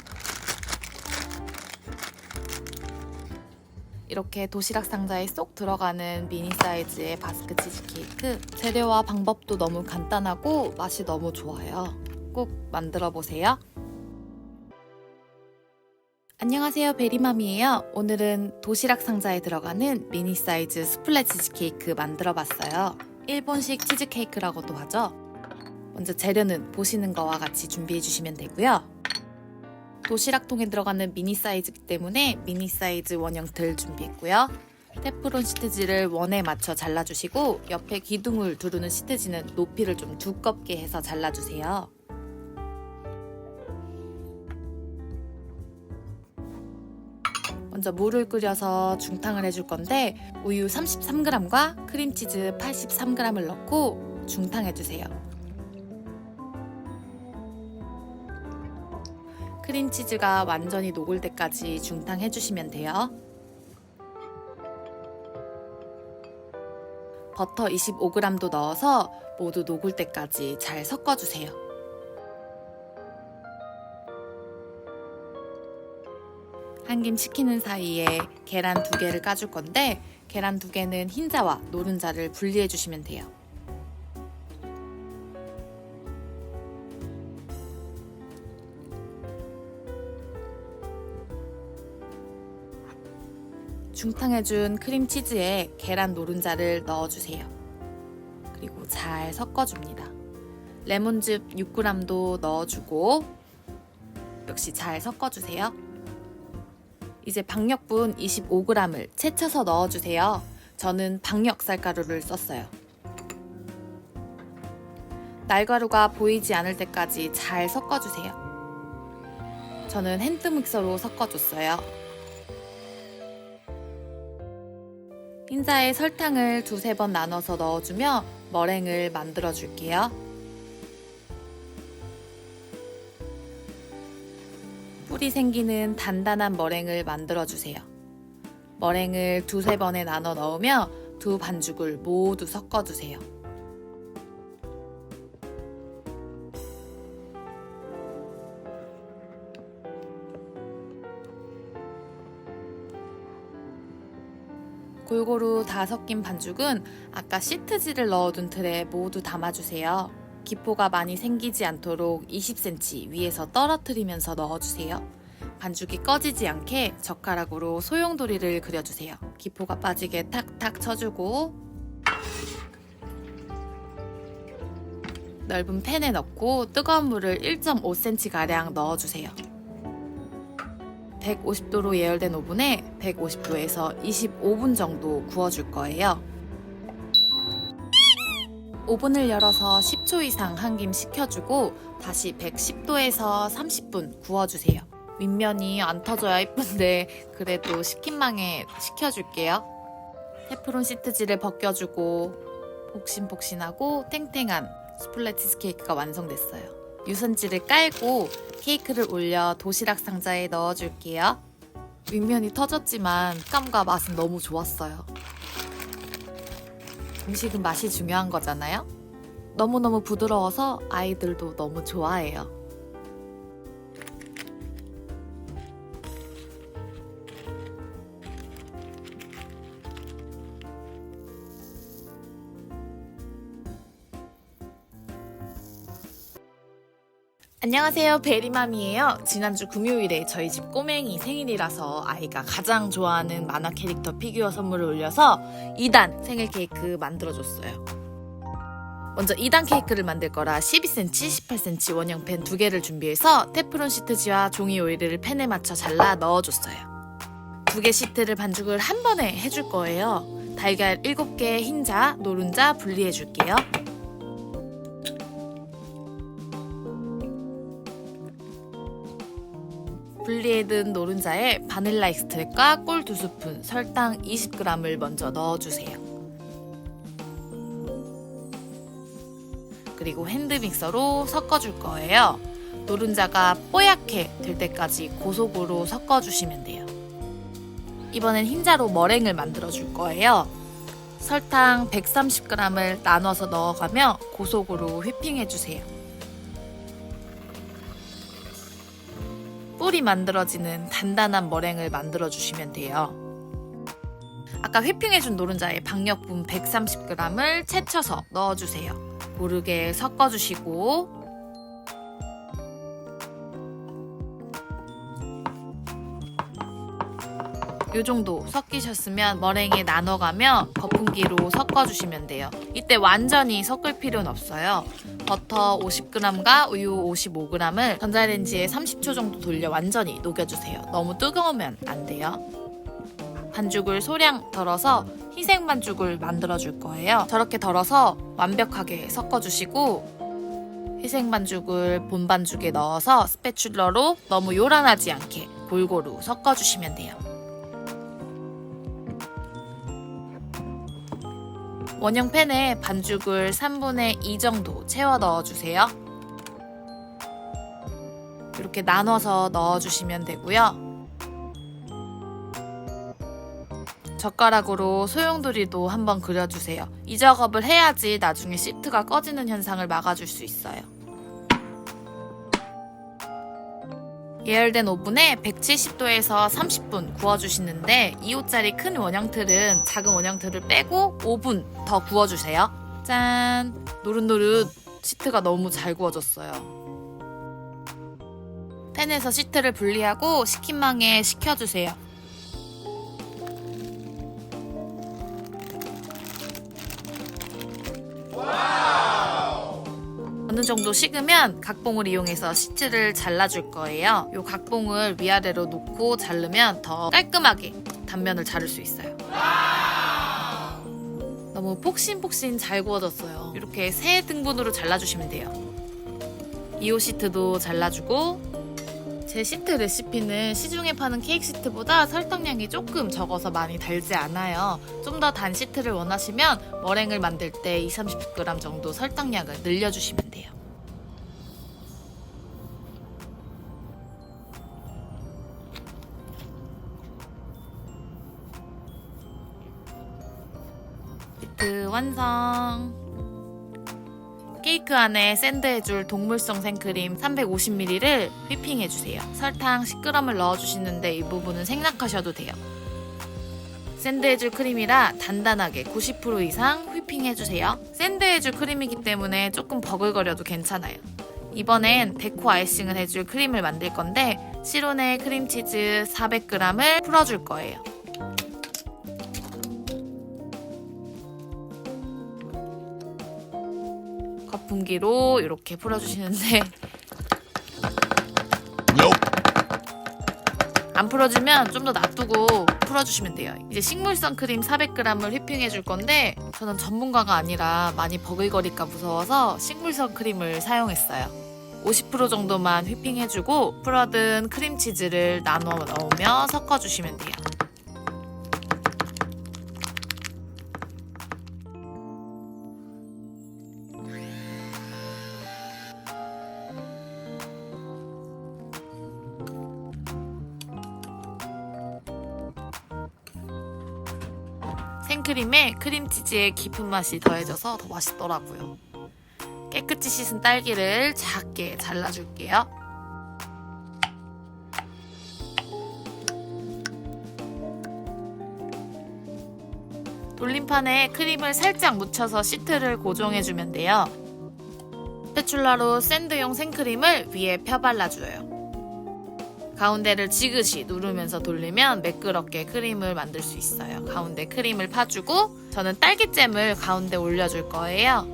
이렇게 도시락 상자에 쏙 들어가는 미니 사이즈의 바스크 치즈케이크, 재료와 방법도 너무 간단하고 맛이 너무 좋아요. 꼭 만들어 보세요. 안녕하세요, 베리맘이에요. 오늘은 도시락 상자에 들어가는 미니 사이즈 수플레 치즈케이크 만들어 봤어요. 일본식 치즈케이크라고도 하죠. 먼저 재료는 보시는 거와 같이 준비해 주시면 되고요. 도시락통에 들어가는 미니 사이즈이기 때문에 미니 사이즈 원형틀 준비했고요. 테프론 시트지를 원에 맞춰 잘라주시고 옆에 기둥을 두르는 시트지는 높이를 좀 두껍게 해서 잘라주세요. 먼저 물을 끓여서 중탕을 해줄 건데 우유 33g과 크림치즈 83g을 넣고 중탕해주세요. 크림치즈가 완전히 녹을 때까지 중탕해주시면 돼요. 버터 25g도 넣어서 모두 녹을 때까지 잘 섞어주세요. 한김 식히는 사이에 계란 2개를 까줄 건데 계란 2개는 흰자와 노른자를 분리해주시면 돼요. 중탕해준 크림치즈에 계란 노른자를 넣어주세요. 그리고 잘 섞어줍니다. 레몬즙 6g도 넣어주고 역시 잘 섞어주세요. 이제 박력분 25g을 채쳐서 넣어주세요. 저는 박력 쌀가루를 썼어요. 날가루가 보이지 않을 때까지 잘 섞어주세요. 저는 핸드믹서로 섞어줬어요. 흰자에 설탕을 2-3번 나눠서 넣어주며 머랭을 만들어 줄게요. 뿔이 생기는 단단한 머랭을 만들어 주세요. 머랭을 2-3번에 나눠 넣으며 두 반죽을 모두 섞어 주세요. 골고루 다 섞인 반죽은 아까 시트지를 넣어둔 틀에 모두 담아주세요. 기포가 많이 생기지 않도록 20cm 위에서 떨어뜨리면서 넣어주세요. 반죽이 꺼지지 않게 젓가락으로 소용돌이를 그려주세요. 기포가 빠지게 탁탁 쳐주고 넓은 팬에 넣고 뜨거운 물을 1.5cm가량 넣어주세요. 150도로 예열된 오븐에 150도에서 25분 정도 구워줄 거예요. 오븐을 열어서 10초 이상 한 김 식혀주고 다시 110도에서 30분 구워주세요. 윗면이 안 터져야 이쁜데 그래도 식힌망에 식혀줄게요. 테프론 시트지를 벗겨주고 폭신폭신하고 탱탱한 스플레 치즈케이크가 완성됐어요. 유선지를 깔고 케이크를 올려 도시락 상자에 넣어줄게요. 윗면이 터졌지만 식감과 맛은 너무 좋았어요. 음식은 맛이 중요한 거잖아요? 너무너무 부드러워서 아이들도 너무 좋아해요. 안녕하세요, 베리맘이에요. 지난주 금요일에 저희 집 꼬맹이 생일이라서 아이가 가장 좋아하는 만화 캐릭터 피규어 선물을 올려서 2단 생일 케이크 만들어줬어요. 먼저 2단 케이크를 만들 거라 12cm, 18cm 원형팬 2개를 준비해서 테프론 시트지와 종이 오일을 팬에 맞춰 잘라 넣어줬어요. 2개 시트를 반죽을 한 번에 해줄 거예요. 달걀 7개 흰자, 노른자 분리해줄게요. 분리해둔 노른자에 바닐라 익스트랙과 꿀 2스푼, 설탕 20g을 먼저 넣어주세요. 그리고 핸드믹서로 섞어줄 거예요. 노른자가 뽀얗게 될 때까지 고속으로 섞어주시면 돼요. 이번엔 흰자로 머랭을 만들어줄 거예요. 설탕 130g을 나눠서 넣어가며 고속으로 휘핑해주세요. 꿀이 만들어지는 단단한 머랭을 만들어주시면 돼요. 아까 휘핑해준 노른자에 박력분 130g을 채쳐서 넣어주세요. 고르게 섞어주시고 이 정도 섞이셨으면 머랭에 나눠가며 거품기로 섞어주시면 돼요. 이때 완전히 섞을 필요는 없어요. 버터 50g과 우유 55g을 전자레인지에 30초 정도 돌려 완전히 녹여주세요. 너무 뜨거우면 안 돼요. 반죽을 소량 덜어서 희생 반죽을 만들어줄 거예요. 저렇게 덜어서 완벽하게 섞어주시고 희생 반죽을 본 반죽에 넣어서 스패츌러로 너무 요란하지 않게 골고루 섞어주시면 돼요. 원형 팬에 반죽을 3분의 2 정도 채워 넣어주세요. 이렇게 나눠서 넣어주시면 되고요. 젓가락으로 소용돌이도 한번 그려주세요. 이 작업을 해야지 나중에 시트가 꺼지는 현상을 막아줄 수 있어요. 예열된 오븐에 170도에서 30분 구워주시는데 2호짜리 큰 원형틀은 작은 원형틀을 빼고 5분 더 구워주세요. 짠! 노릇노릇 시트가 너무 잘 구워졌어요. 팬에서 시트를 분리하고 식힌망에 식혀주세요. 어느 정도 식으면 각봉을 이용해서 시트를 잘라줄 거예요. 이 각봉을 위아래로 놓고 자르면 더 깔끔하게 단면을 자를 수 있어요. 너무 폭신폭신 잘 구워졌어요. 이렇게 세 등분으로 잘라주시면 돼요. 2호 시트도 잘라주고 제 시트 레시피는 시중에 파는 케이크 시트보다 설탕량이 조금 적어서 많이 달지 않아요. 좀 더 단 시트를 원하시면 머랭을 만들 때 20-30g 정도 설탕량을 늘려주시면 돼요. 시트 완성! 케이크 안에 샌드해줄 동물성 생크림 350ml를 휘핑해주세요. 설탕 10g을 넣어주시는데 이 부분은 생략하셔도 돼요. 샌드해줄 크림이라 단단하게 90% 이상 휘핑해주세요. 샌드해줄 크림이기 때문에 조금 버글거려도 괜찮아요. 이번엔 데코 아이싱을 해줄 크림을 만들 건데 시로네 크림치즈 400g을 풀어줄 거예요. 거품기로 이렇게 풀어주시는데 안 풀어주면 좀 더 놔두고 풀어주시면 돼요. 이제 식물성 크림 400g을 휘핑해 줄 건데 저는 전문가가 아니라 많이 버글거릴까 무서워서 식물성 크림을 사용했어요. 50% 정도만 휘핑해주고 풀어둔 크림치즈를 나눠 넣으며 섞어주시면 돼요. 생크림에 크림치즈의 깊은 맛이 더해져서 더 맛있더라고요. 깨끗이 씻은 딸기를 작게 잘라줄게요. 돌림판에 크림을 살짝 묻혀서 시트를 고정해주면 돼요. 스패츌라로 샌드용 생크림을 위에 펴발라줘요. 가운데를 지그시 누르면서 돌리면 매끄럽게 크림을 만들 수 있어요. 가운데 크림을 파주고 저는 딸기잼을 가운데 올려줄 거예요.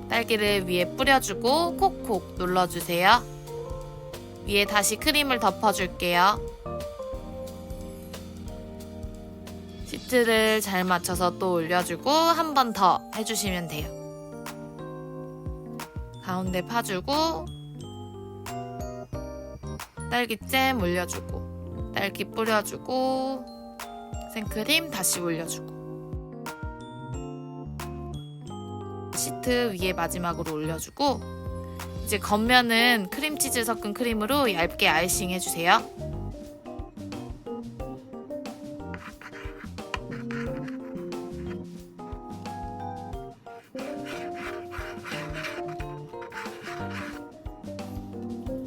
딸기를 위에 뿌려주고 콕콕 눌러주세요. 위에 다시 크림을 덮어줄게요. 시트를 잘 맞춰서 또 올려주고 한 번 더 해주시면 돼요. 가운데 파주고 딸기잼 올려주고 딸기 뿌려주고 생크림 다시 올려주고 시트 위에 마지막으로 올려주고 이제 겉면은 크림치즈 섞은 크림으로 얇게 아이싱 해주세요.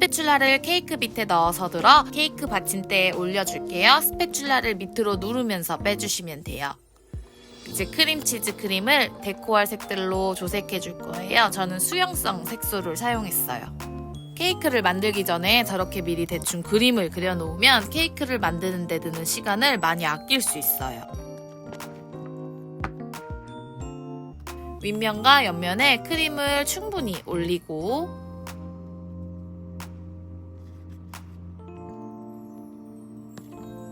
스패츌라를 케이크 밑에 넣어서 들어 케이크 받침대에 올려줄게요. 스패츌라를 밑으로 누르면서 빼주시면 돼요. 이제 크림치즈 크림을 데코할 색들로 조색해 줄 거예요. 저는 수영성 색소를 사용했어요. 케이크를 만들기 전에 저렇게 미리 대충 그림을 그려놓으면 케이크를 만드는 데 드는 시간을 많이 아낄 수 있어요. 윗면과 옆면에 크림을 충분히 올리고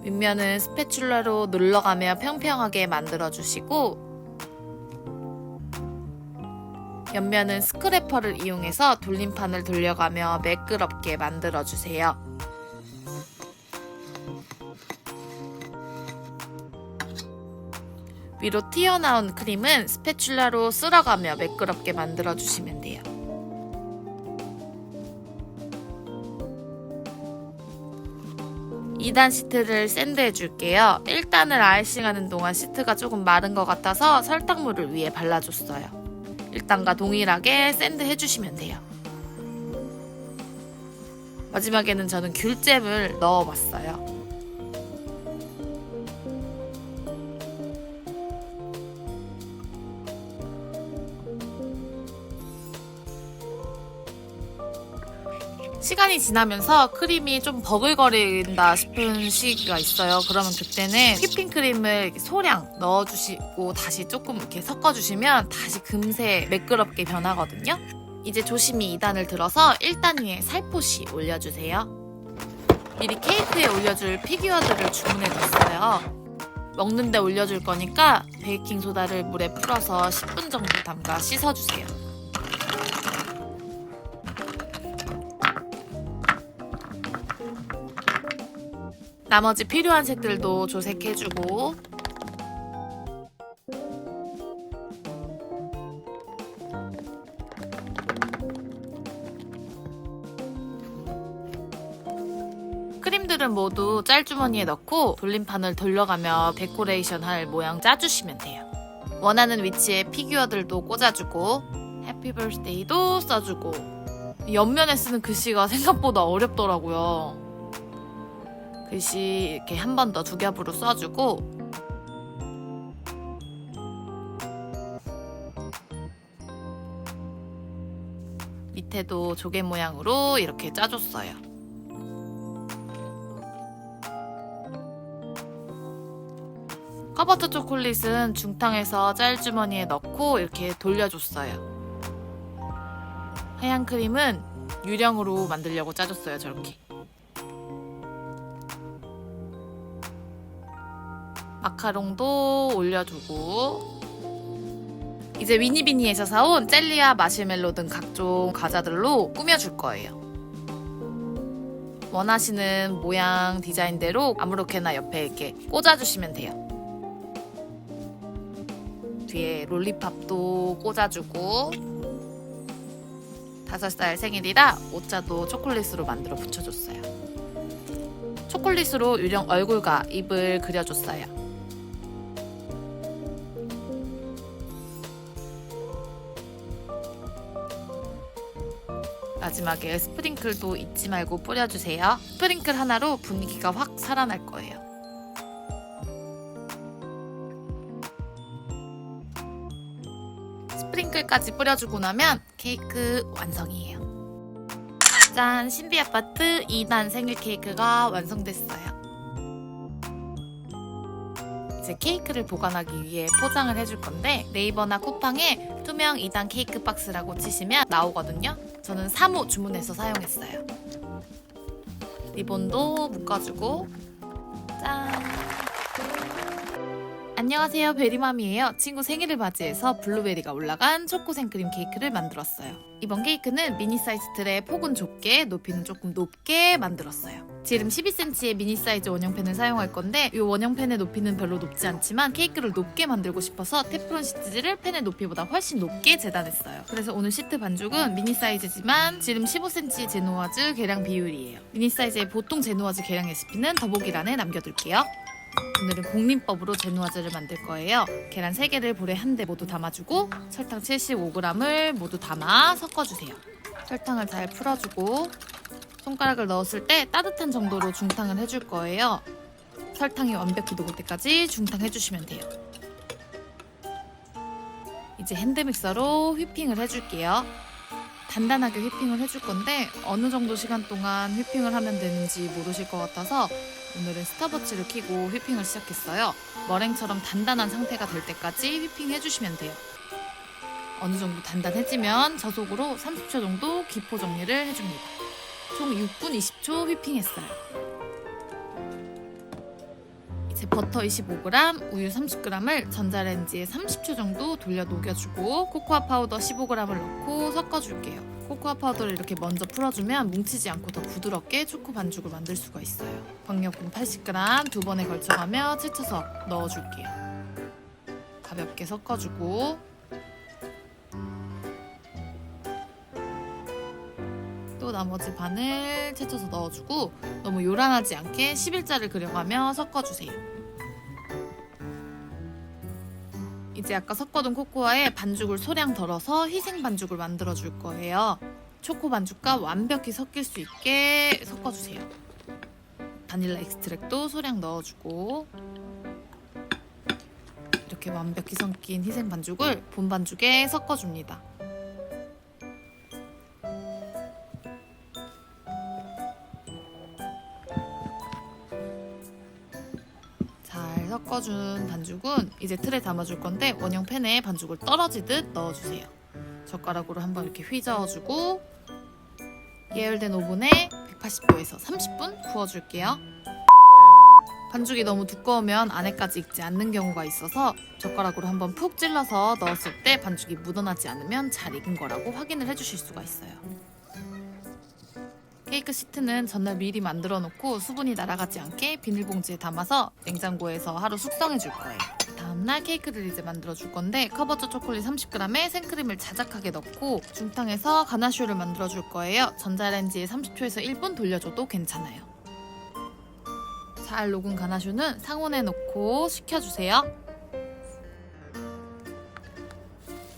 윗면은 스패츌라로 눌러가며 평평하게 만들어주시고 옆면은 스크래퍼를 이용해서 돌림판을 돌려가며 매끄럽게 만들어주세요. 위로 튀어나온 크림은 스패츌라로 쓸어가며 매끄럽게 만들어주시면 돼요. 2단 시트를 샌드해 줄게요. 1단을 아이싱하는 동안 시트가 조금 마른 것 같아서 설탕물을 위에 발라줬어요. 1단과 동일하게 샌드해 주시면 돼요. 마지막에는 저는 귤잼을 넣어봤어요. 시간이 지나면서 크림이 좀 버글거린다 싶은 시기가 있어요. 그러면 그때는 휘핑크림을 소량 넣어주시고 다시 조금 이렇게 섞어주시면 다시 금세 매끄럽게 변하거든요. 이제 조심히 2단을 들어서 1단 위에 살포시 올려주세요. 미리 케이크에 올려줄 피규어들을 주문해뒀어요. 먹는데 올려줄 거니까 베이킹소다를 물에 풀어서 10분 정도 담가 씻어주세요. 나머지 필요한 색들도 조색해주고 크림들은 모두 짤주머니에 넣고 돌림판을 돌려가며 데코레이션 할 모양 짜주시면 돼요. 원하는 위치에 피규어들도 꽂아주고 해피 버스데이도 써주고 옆면에 쓰는 글씨가 생각보다 어렵더라고요. 글씨 이렇게 한 번 더 두 겹으로 써주고 밑에도 조개 모양으로 이렇게 짜줬어요. 커버트 초콜릿은 중탕에서 짤주머니에 넣고 이렇게 돌려줬어요. 하얀 크림은 유령으로 만들려고 짜줬어요. 저렇게. 마카롱도 올려주고, 이제 위니비니에서 사온 젤리와 마시멜로 등 각종 과자들로 꾸며줄 거예요. 원하시는 모양 디자인대로 아무렇게나 옆에 이렇게 꽂아주시면 돼요. 뒤에 롤리팝도 꽂아주고, 5살 생일이라 옷자도 초콜릿으로 만들어 붙여줬어요. 초콜릿으로 유령 얼굴과 입을 그려줬어요. 마지막에 스프링클도 잊지 말고 뿌려주세요. 스프링클 하나로 분위기가 확 살아날 거예요. 스프링클까지 뿌려주고 나면 케이크 완성이에요. 짠! 신비아파트 2단 생일 케이크가 완성됐어요. 이제 케이크를 보관하기 위해 포장을 해줄 건데, 네이버나 쿠팡에 투명 2단 케이크 박스라고 치시면 나오거든요. 저는 3호 주문해서 사용했어요. 리본도 묶어주고, 짠! 안녕하세요, 베리맘이에요. 친구 생일을 맞이해서 블루베리가 올라간 초코 생크림 케이크를 만들었어요. 이번 케이크는 미니 사이즈 틀에 폭은 좁게, 높이는 조금 높게 만들었어요. 지름 12cm의 미니 사이즈 원형팬을 사용할 건데, 이 원형팬의 높이는 별로 높지 않지만 케이크를 높게 만들고 싶어서 테프론 시트지를 팬의 높이보다 훨씬 높게 재단했어요. 그래서 오늘 시트 반죽은 미니 사이즈지만 지름 15cm 제노아즈 계량 비율이에요. 미니 사이즈의 보통 제노아즈 계량 레시피는 더보기란에 남겨둘게요. 오늘은 공린법으로 제노아즈를 만들 거예요. 계란 3개를 볼에 한 대 모두 담아주고, 설탕 75g을 모두 담아 섞어주세요. 설탕을 잘 풀어주고, 손가락을 넣었을 때 따뜻한 정도로 중탕을 해줄 거예요. 설탕이 완벽히 녹을 때까지 중탕해주시면 돼요. 이제 핸드믹서로 휘핑을 해줄게요. 단단하게 휘핑을 해줄 건데 어느 정도 시간 동안 휘핑을 하면 되는지 모르실 것 같아서 오늘은 스탑워치를 켜고 휘핑을 시작했어요. 머랭처럼 단단한 상태가 될 때까지 휘핑해주시면 돼요. 어느 정도 단단해지면 저속으로 30초 정도 기포 정리를 해줍니다. 총 6분 20초 휘핑했어요. 이제 버터 25g, 우유 30g을 전자레인지에 30초 정도 돌려 녹여주고 코코아 파우더 15g을 넣고 섞어줄게요. 코코아 파우더를 이렇게 먼저 풀어주면 뭉치지 않고 더 부드럽게 초코 반죽을 만들 수가 있어요. 박력분 80g 두 번에 걸쳐가며 채쳐서 넣어줄게요. 가볍게 섞어주고, 또 나머지 반을 채쳐서 넣어주고, 너무 요란하지 않게 11자를 그려가며 섞어주세요. 이제 아까 섞어둔 코코아에 반죽을 소량 덜어서 희생 반죽을 만들어줄 거예요. 초코 반죽과 완벽히 섞일 수 있게 섞어주세요. 바닐라 엑스트랙도 소량 넣어주고, 이렇게 완벽히 섞인 희생 반죽을 본 반죽에 섞어줍니다. 섞어준 반죽은 이제 틀에 담아줄 건데 원형 팬에 반죽을 떨어지듯 넣어주세요. 젓가락으로 한번 이렇게 휘저어주고 예열된 오븐에 180도에서 30분 구워줄게요. 반죽이 너무 두꺼우면 안에까지 익지 않는 경우가 있어서 젓가락으로 한번 푹 찔러서 넣었을 때 반죽이 묻어나지 않으면 잘 익은 거라고 확인을 해주실 수가 있어요. 케이크 시트는 전날 미리 만들어 놓고 수분이 날아가지 않게 비닐봉지에 담아서 냉장고에서 하루 숙성해 줄 거예요. 다음날 케이크를 이제 만들어 줄 건데 커버저 초콜릿 30g에 생크림을 자작하게 넣고 중탕해서 가나슈를 만들어 줄 거예요. 전자레인지에 30초에서 1분 돌려줘도 괜찮아요. 잘 녹은 가나슈는 상온에 넣고 식혀주세요.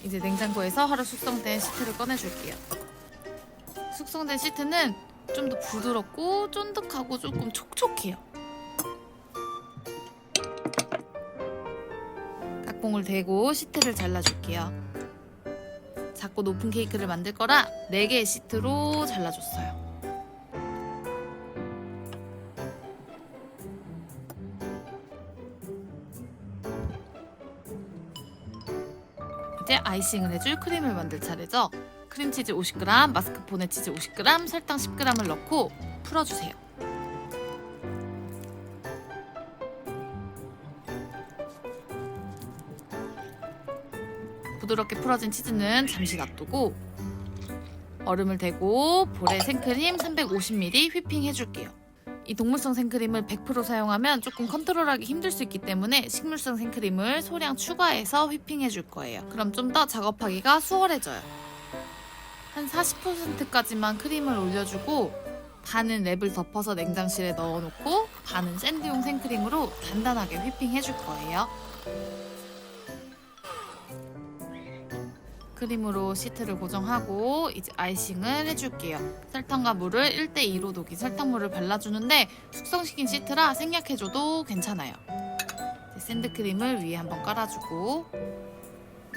이제 냉장고에서 하루 숙성된 시트를 꺼내줄게요. 숙성된 시트는 좀 더 부드럽고 쫀득하고 조금 촉촉해요. 각봉을 대고 시트를 잘라줄게요. 작고 높은 케이크를 만들 거라 4개의 시트로 잘라줬어요. 이제 아이싱을 해줄 크림을 만들 차례죠. 크림치즈 50g, 마스크포네 치즈 50g, 설탕 10g을 넣고 풀어주세요. 부드럽게 풀어진 치즈는 잠시 놔두고 얼음을 대고 볼에 생크림 350ml 휘핑 해줄게요. 이 동물성 생크림을 100% 사용하면 조금 컨트롤하기 힘들 수 있기 때문에 식물성 생크림을 소량 추가해서 휘핑 해줄 거예요. 그럼 좀 더 작업하기가 수월해져요. 한 40%까지만 크림을 올려주고 반은 랩을 덮어서 냉장실에 넣어놓고 반은 샌드용 생크림으로 단단하게 휘핑 해줄 거예요. 크림으로 시트를 고정하고 이제 아이싱을 해줄게요. 설탕과 물을 1:2로 녹인 설탕물을 발라주는데 숙성시킨 시트라 생략해줘도 괜찮아요. 이제 샌드크림을 위에 한번 깔아주고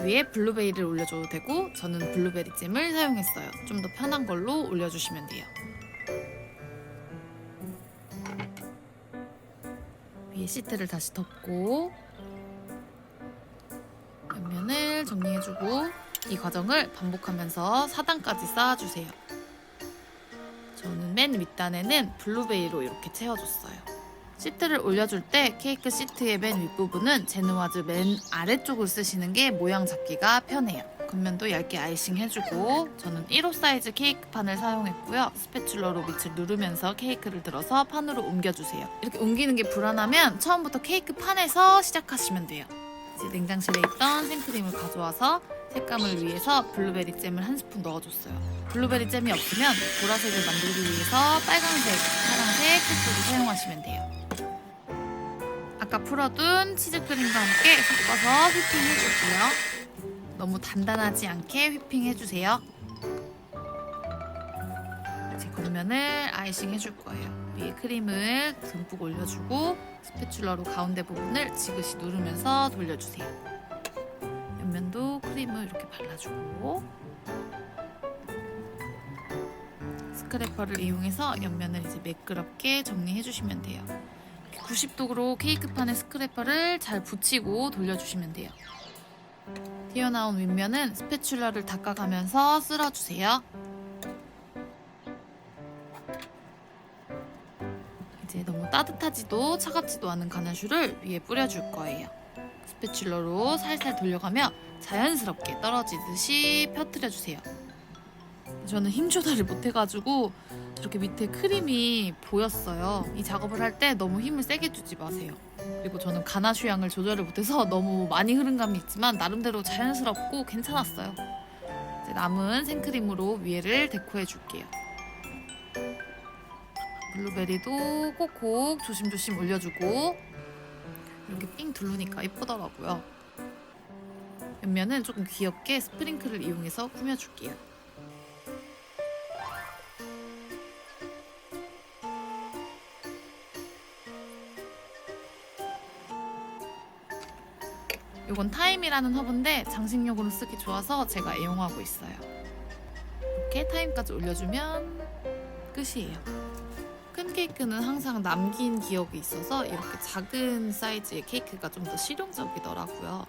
위에 블루베리를 올려줘도 되고 저는 블루베리 잼을 사용했어요. 좀 더 편한 걸로 올려주시면 돼요. 위에 시트를 다시 덮고 옆면을 정리해주고 이 과정을 반복하면서 4단까지 쌓아주세요. 저는 맨 윗단에는 블루베리로 이렇게 채워줬어요. 시트를 올려줄 때 케이크 시트의 맨 윗부분은 제누아즈 맨 아래쪽을 쓰시는 게 모양 잡기가 편해요. 겉면도 얇게 아이싱 해주고 저는 1호 사이즈 케이크 판을 사용했고요. 스패츌러로 밑을 누르면서 케이크를 들어서 판으로 옮겨주세요. 이렇게 옮기는 게 불안하면 처음부터 케이크 판에서 시작하시면 돼요. 이제 냉장실에 있던 생크림을 가져와서 색감을 위해서 블루베리 잼을 한 스푼 넣어줬어요. 블루베리 잼이 없으면 보라색을 만들기 위해서 빨간색, 파란색 색소를 사용하시면 돼요. 아까 풀어둔 치즈크림과 함께 섞어서 휘핑해줄게요. 너무 단단하지 않게 휘핑해주세요. 이제 겉면을 아이싱 해줄 거예요. 위에 크림을 듬뿍 올려주고 스패츌러로 가운데 부분을 지그시 누르면서 돌려주세요. 옆면도 크림을 이렇게 발라주고 스크래퍼를 이용해서 옆면을 이제 매끄럽게 정리해주시면 돼요. 90도로 케이크판에 스크래퍼를 잘 붙이고 돌려주시면 돼요. 튀어나온 윗면은 스패츌러를 닦아가면서 쓸어주세요. 이제 너무 따뜻하지도 차갑지도 않은 가나슈를 위에 뿌려줄 거예요. 스패츌러로 살살 돌려가며 자연스럽게 떨어지듯이 펴뜨려주세요. 저는 힘 조절을 못해가지고 이렇게 밑에 크림이 보였어요. 이 작업을 할 때 너무 힘을 세게 주지 마세요. 그리고 저는 가나슈 양을 조절을 못해서 너무 많이 흐른 감이 있지만 나름대로 자연스럽고 괜찮았어요. 이제 남은 생크림으로 위에를 데코해 줄게요. 블루베리도 콕콕 조심조심 올려주고 이렇게 삥 두르니까 예쁘더라고요. 옆면은 조금 귀엽게 스프링클을 이용해서 꾸며줄게요. 이건 타임이라는 허브인데 장식용으로 쓰기 좋아서 제가 애용하고 있어요. 이렇게 타임까지 올려주면 끝이에요. 큰 케이크는 항상 남긴 기억이 있어서 이렇게 작은 사이즈의 케이크가 좀 더 실용적이더라고요.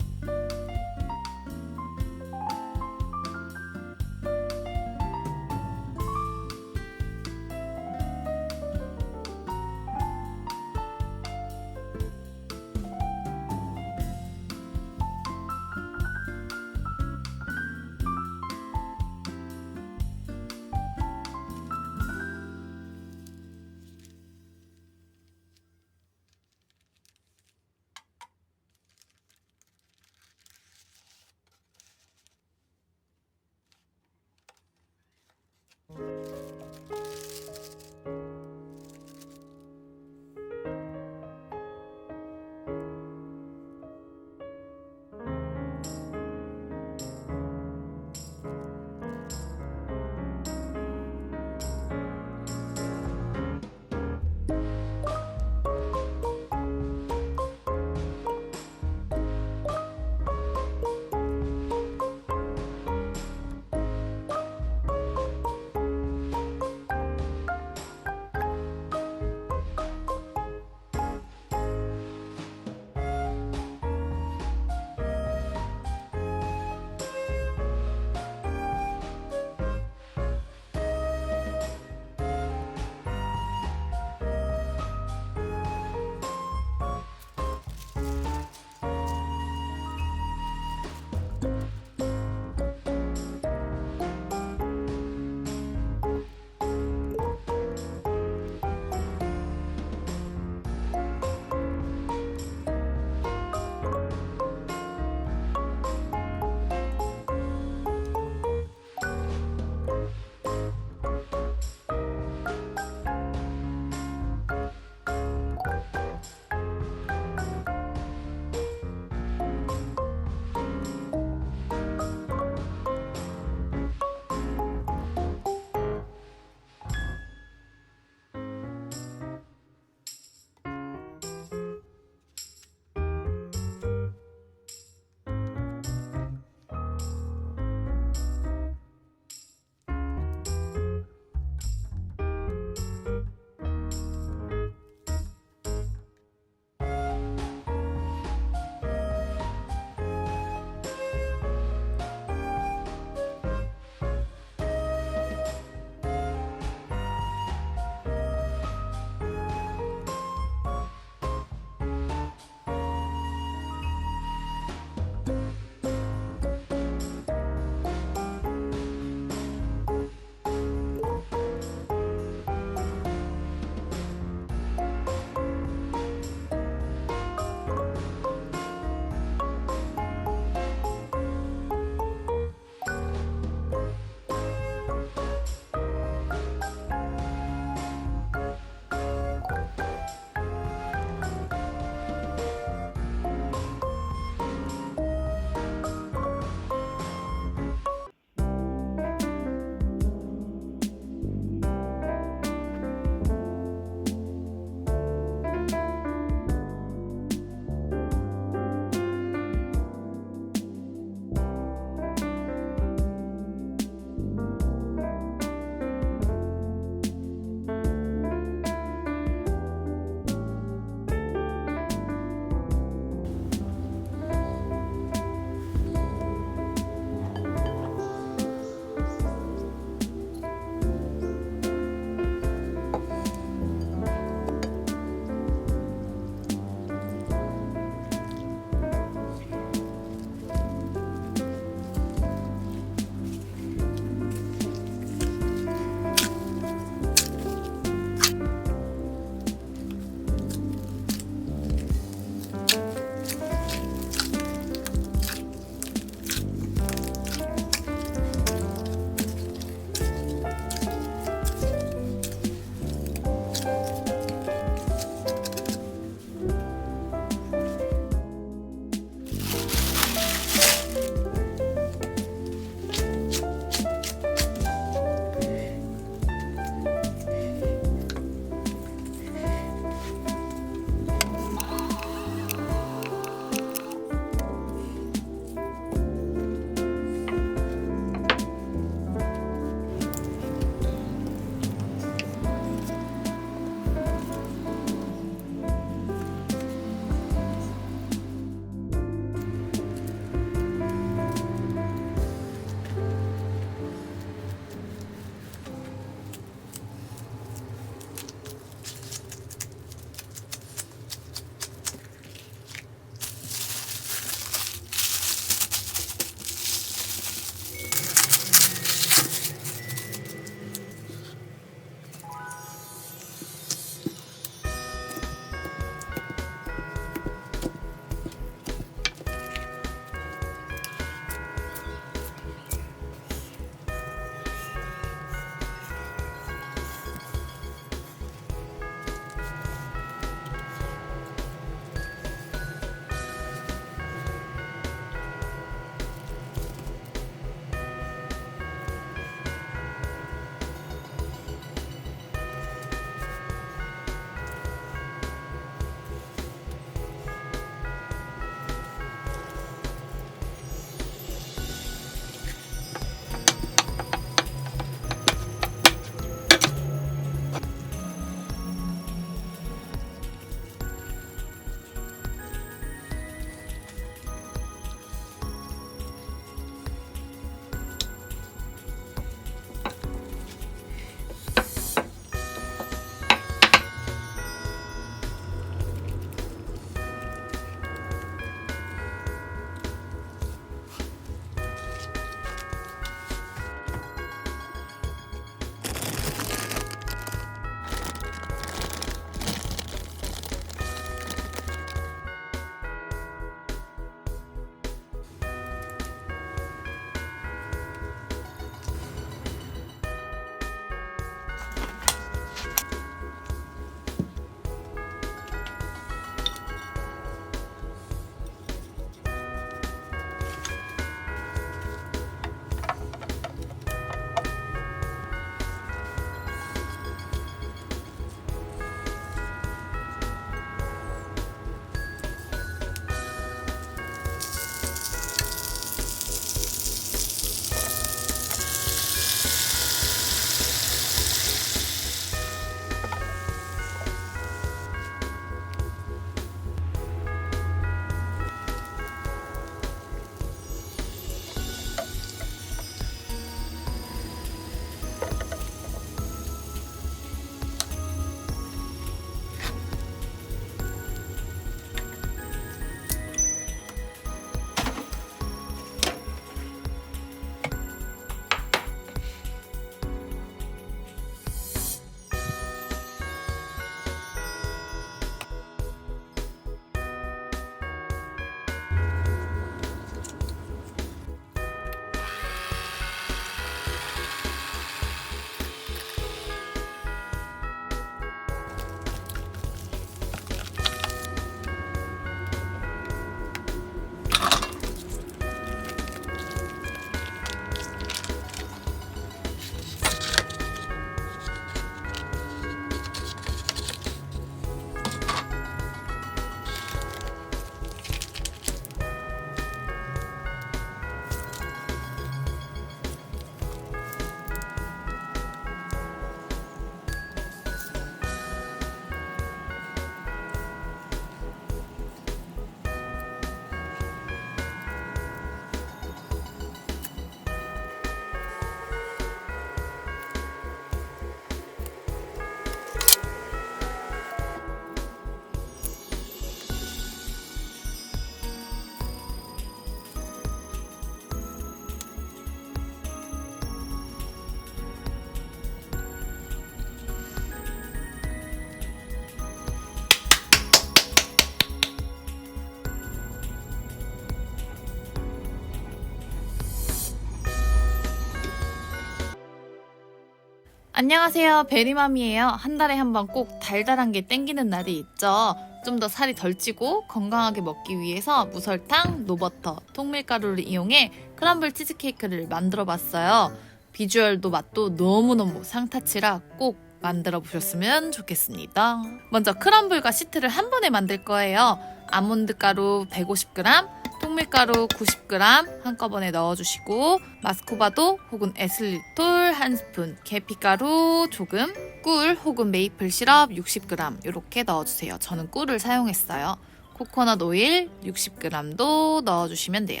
안녕하세요, 베리맘이에요. 한 달에 한 번 꼭 달달한 게 땡기는 날이 있죠. 좀 더 살이 덜 찌고 건강하게 먹기 위해서 무설탕, 노버터, 통밀가루를 이용해 크럼블 치즈케이크를 만들어 봤어요. 비주얼도 맛도 너무너무 상타치라 꼭 만들어 보셨으면 좋겠습니다. 먼저 크럼블과 시트를 한 번에 만들 거예요. 아몬드 가루 150g, 통밀가루 90g 한꺼번에 넣어주시고 마스코바도 혹은 에슬리톨 1스푼, 계피가루 조금, 꿀 혹은 메이플 시럽 60g 이렇게 넣어주세요. 저는 꿀을 사용했어요. 코코넛 오일 60g도 넣어주시면 돼요.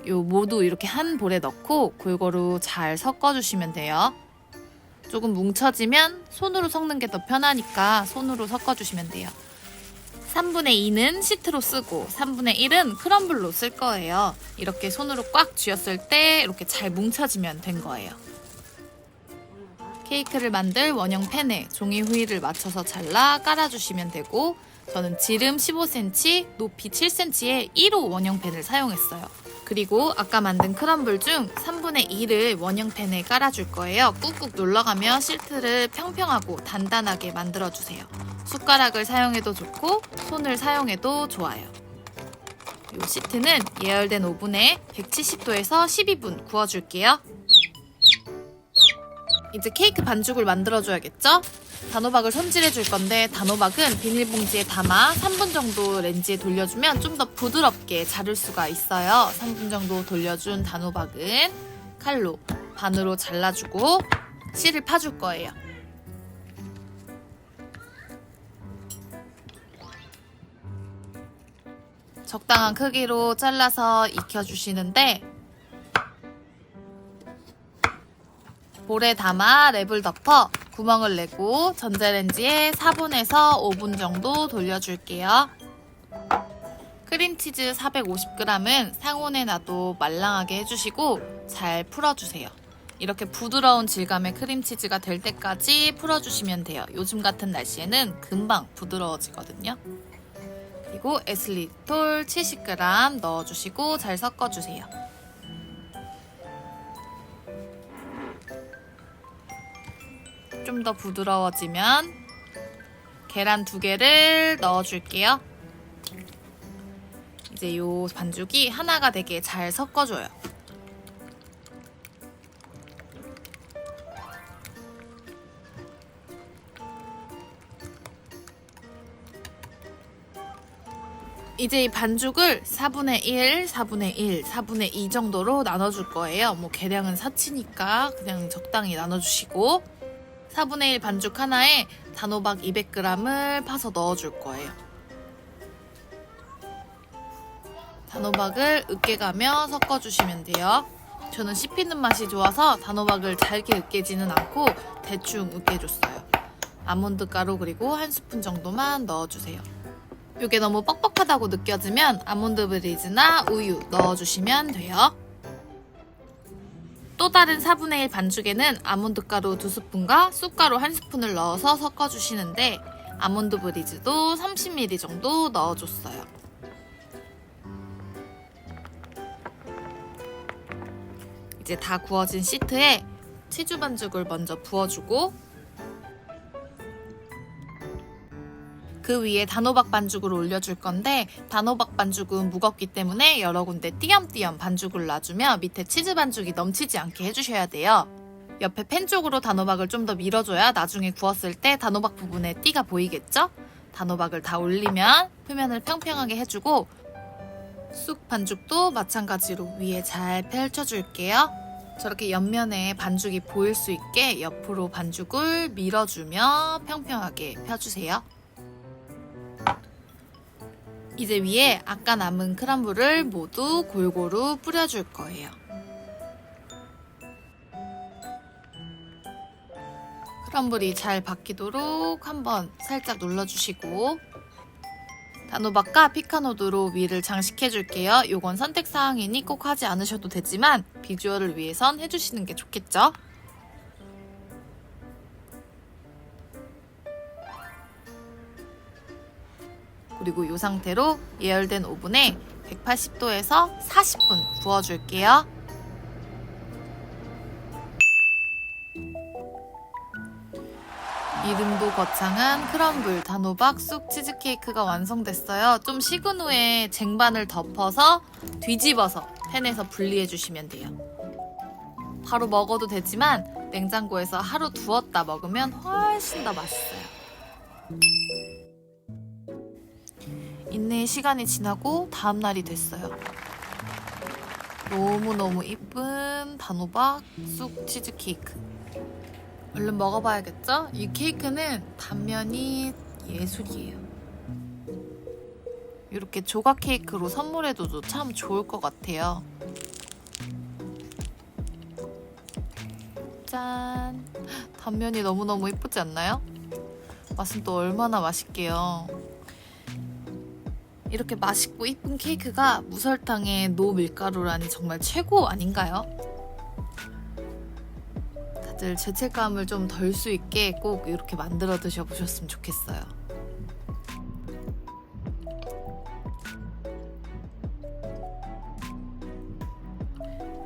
요 모두 이렇게 한 볼에 넣고 골고루 잘 섞어주시면 돼요. 조금 뭉쳐지면 손으로 섞는 게 더 편하니까 손으로 섞어주시면 돼요. 3분의 2는 시트로 쓰고 3분의 1은 크럼블로 쓸 거예요. 이렇게 손으로 꽉 쥐었을 때 이렇게 잘 뭉쳐지면 된 거예요. 케이크를 만들 원형 팬에 종이 후일을 맞춰서 잘라 깔아주시면 되고 저는 지름 15cm, 높이 7cm의 1호 원형 팬을 사용했어요. 그리고 아까 만든 크럼블 중 3분의 2를 원형 팬에 깔아줄 거예요. 꾹꾹 눌러가며 시트를 평평하고 단단하게 만들어주세요. 숟가락을 사용해도 좋고 손을 사용해도 좋아요. 이 시트는 예열된 오븐에 170도에서 12분 구워줄게요. 이제 케이크 반죽을 만들어줘야겠죠? 단호박을 손질해 줄 건데 단호박은 비닐봉지에 담아 3분 정도 렌지에 돌려주면 좀 더 부드럽게 자를 수가 있어요. 3분 정도 돌려준 단호박은 칼로 반으로 잘라주고 씨를 파줄 거예요. 적당한 크기로 잘라서 익혀주시는데 볼에 담아 랩을 덮어 구멍을 내고 전자레인지에 4분에서 5분 정도 돌려줄게요. 크림치즈 450g은 상온에 놔도 말랑하게 해주시고 잘 풀어주세요. 이렇게 부드러운 질감의 크림치즈가 될 때까지 풀어주시면 돼요. 요즘 같은 날씨에는 금방 부드러워지거든요. 그리고 에슬리톨 70g 넣어주시고 잘 섞어주세요. 좀 더 부드러워지면 계란 2개를 넣어줄게요. 이제 요 반죽이 하나가 되게 잘 섞어줘요. 이제 이 반죽을 4분의 1, 4분의 1, 4분의 2 정도로 나눠줄 거예요. 뭐 계량은 사치니까 그냥 적당히 나눠주시고 4분의 1 반죽 하나에 단호박 200g을 파서 넣어줄 거예요. 단호박을 으깨가며 섞어주시면 돼요. 저는 씹히는 맛이 좋아서 단호박을 잘게 으깨지는 않고 대충 으깨줬어요. 아몬드 가루 그리고 1스푼 정도만 넣어주세요. 이게 너무 뻑뻑하다고 느껴지면 아몬드 브리즈나 우유 넣어주시면 돼요. 또 다른 4분의 1 반죽에는 아몬드 가루 2스푼과 쑥가루 1스푼을 넣어서 섞어주시는데 아몬드 브리즈도 30ml 정도 넣어줬어요. 이제 다 구워진 시트에 치즈 반죽을 먼저 부어주고 그 위에 단호박 반죽을 올려줄 건데 단호박 반죽은 무겁기 때문에 여러 군데 띄엄띄엄 반죽을 놔주며 밑에 치즈 반죽이 넘치지 않게 해주셔야 돼요. 옆에 팬 쪽으로 단호박을 좀 더 밀어줘야 나중에 구웠을 때 단호박 부분에 띠가 보이겠죠? 단호박을 다 올리면 표면을 평평하게 해주고 쑥 반죽도 마찬가지로 위에 잘 펼쳐줄게요. 저렇게 옆면에 반죽이 보일 수 있게 옆으로 반죽을 밀어주며 평평하게 펴주세요. 이제 위에 아까 남은 크럼블을 모두 골고루 뿌려줄 거예요. 크럼블이 잘 박히도록 한번 살짝 눌러주시고 단호박과 피카노드로 위를 장식해줄게요. 이건 선택사항이니 꼭 하지 않으셔도 되지만 비주얼을 위해선 해주시는 게 좋겠죠? 그리고 이 상태로 예열된 오븐에 180도에서 40분 구워줄게요. 거창한 크럼블 단호박 쑥 치즈케이크가 완성됐어요. 좀 식은 후에 쟁반을 덮어서 뒤집어서 팬에서 분리해 주시면 돼요. 바로 먹어도 되지만 냉장고에서 하루 두었다 먹으면 훨씬 더 맛있어요. 인내의 시간이 지나고 다음날이 됐어요. 너무너무 이쁜 단호박 쑥 치즈케이크. 얼른 먹어봐야겠죠? 이 케이크는 단면이 예술이에요. 이렇게 조각 케이크로 선물해줘도 참 좋을 것 같아요. 짠! 단면이 너무너무 이쁘지 않나요? 맛은 또 얼마나 맛있게요. 이렇게 맛있고 이쁜 케이크가 무설탕에 노밀가루라니 정말 최고 아닌가요? 다들 죄책감을 좀 덜 수 있게 꼭 이렇게 만들어 드셔보셨으면 좋겠어요.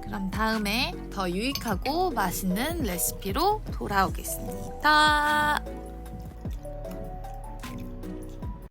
그럼 다음에 더 유익하고 맛있는 레시피로 돌아오겠습니다.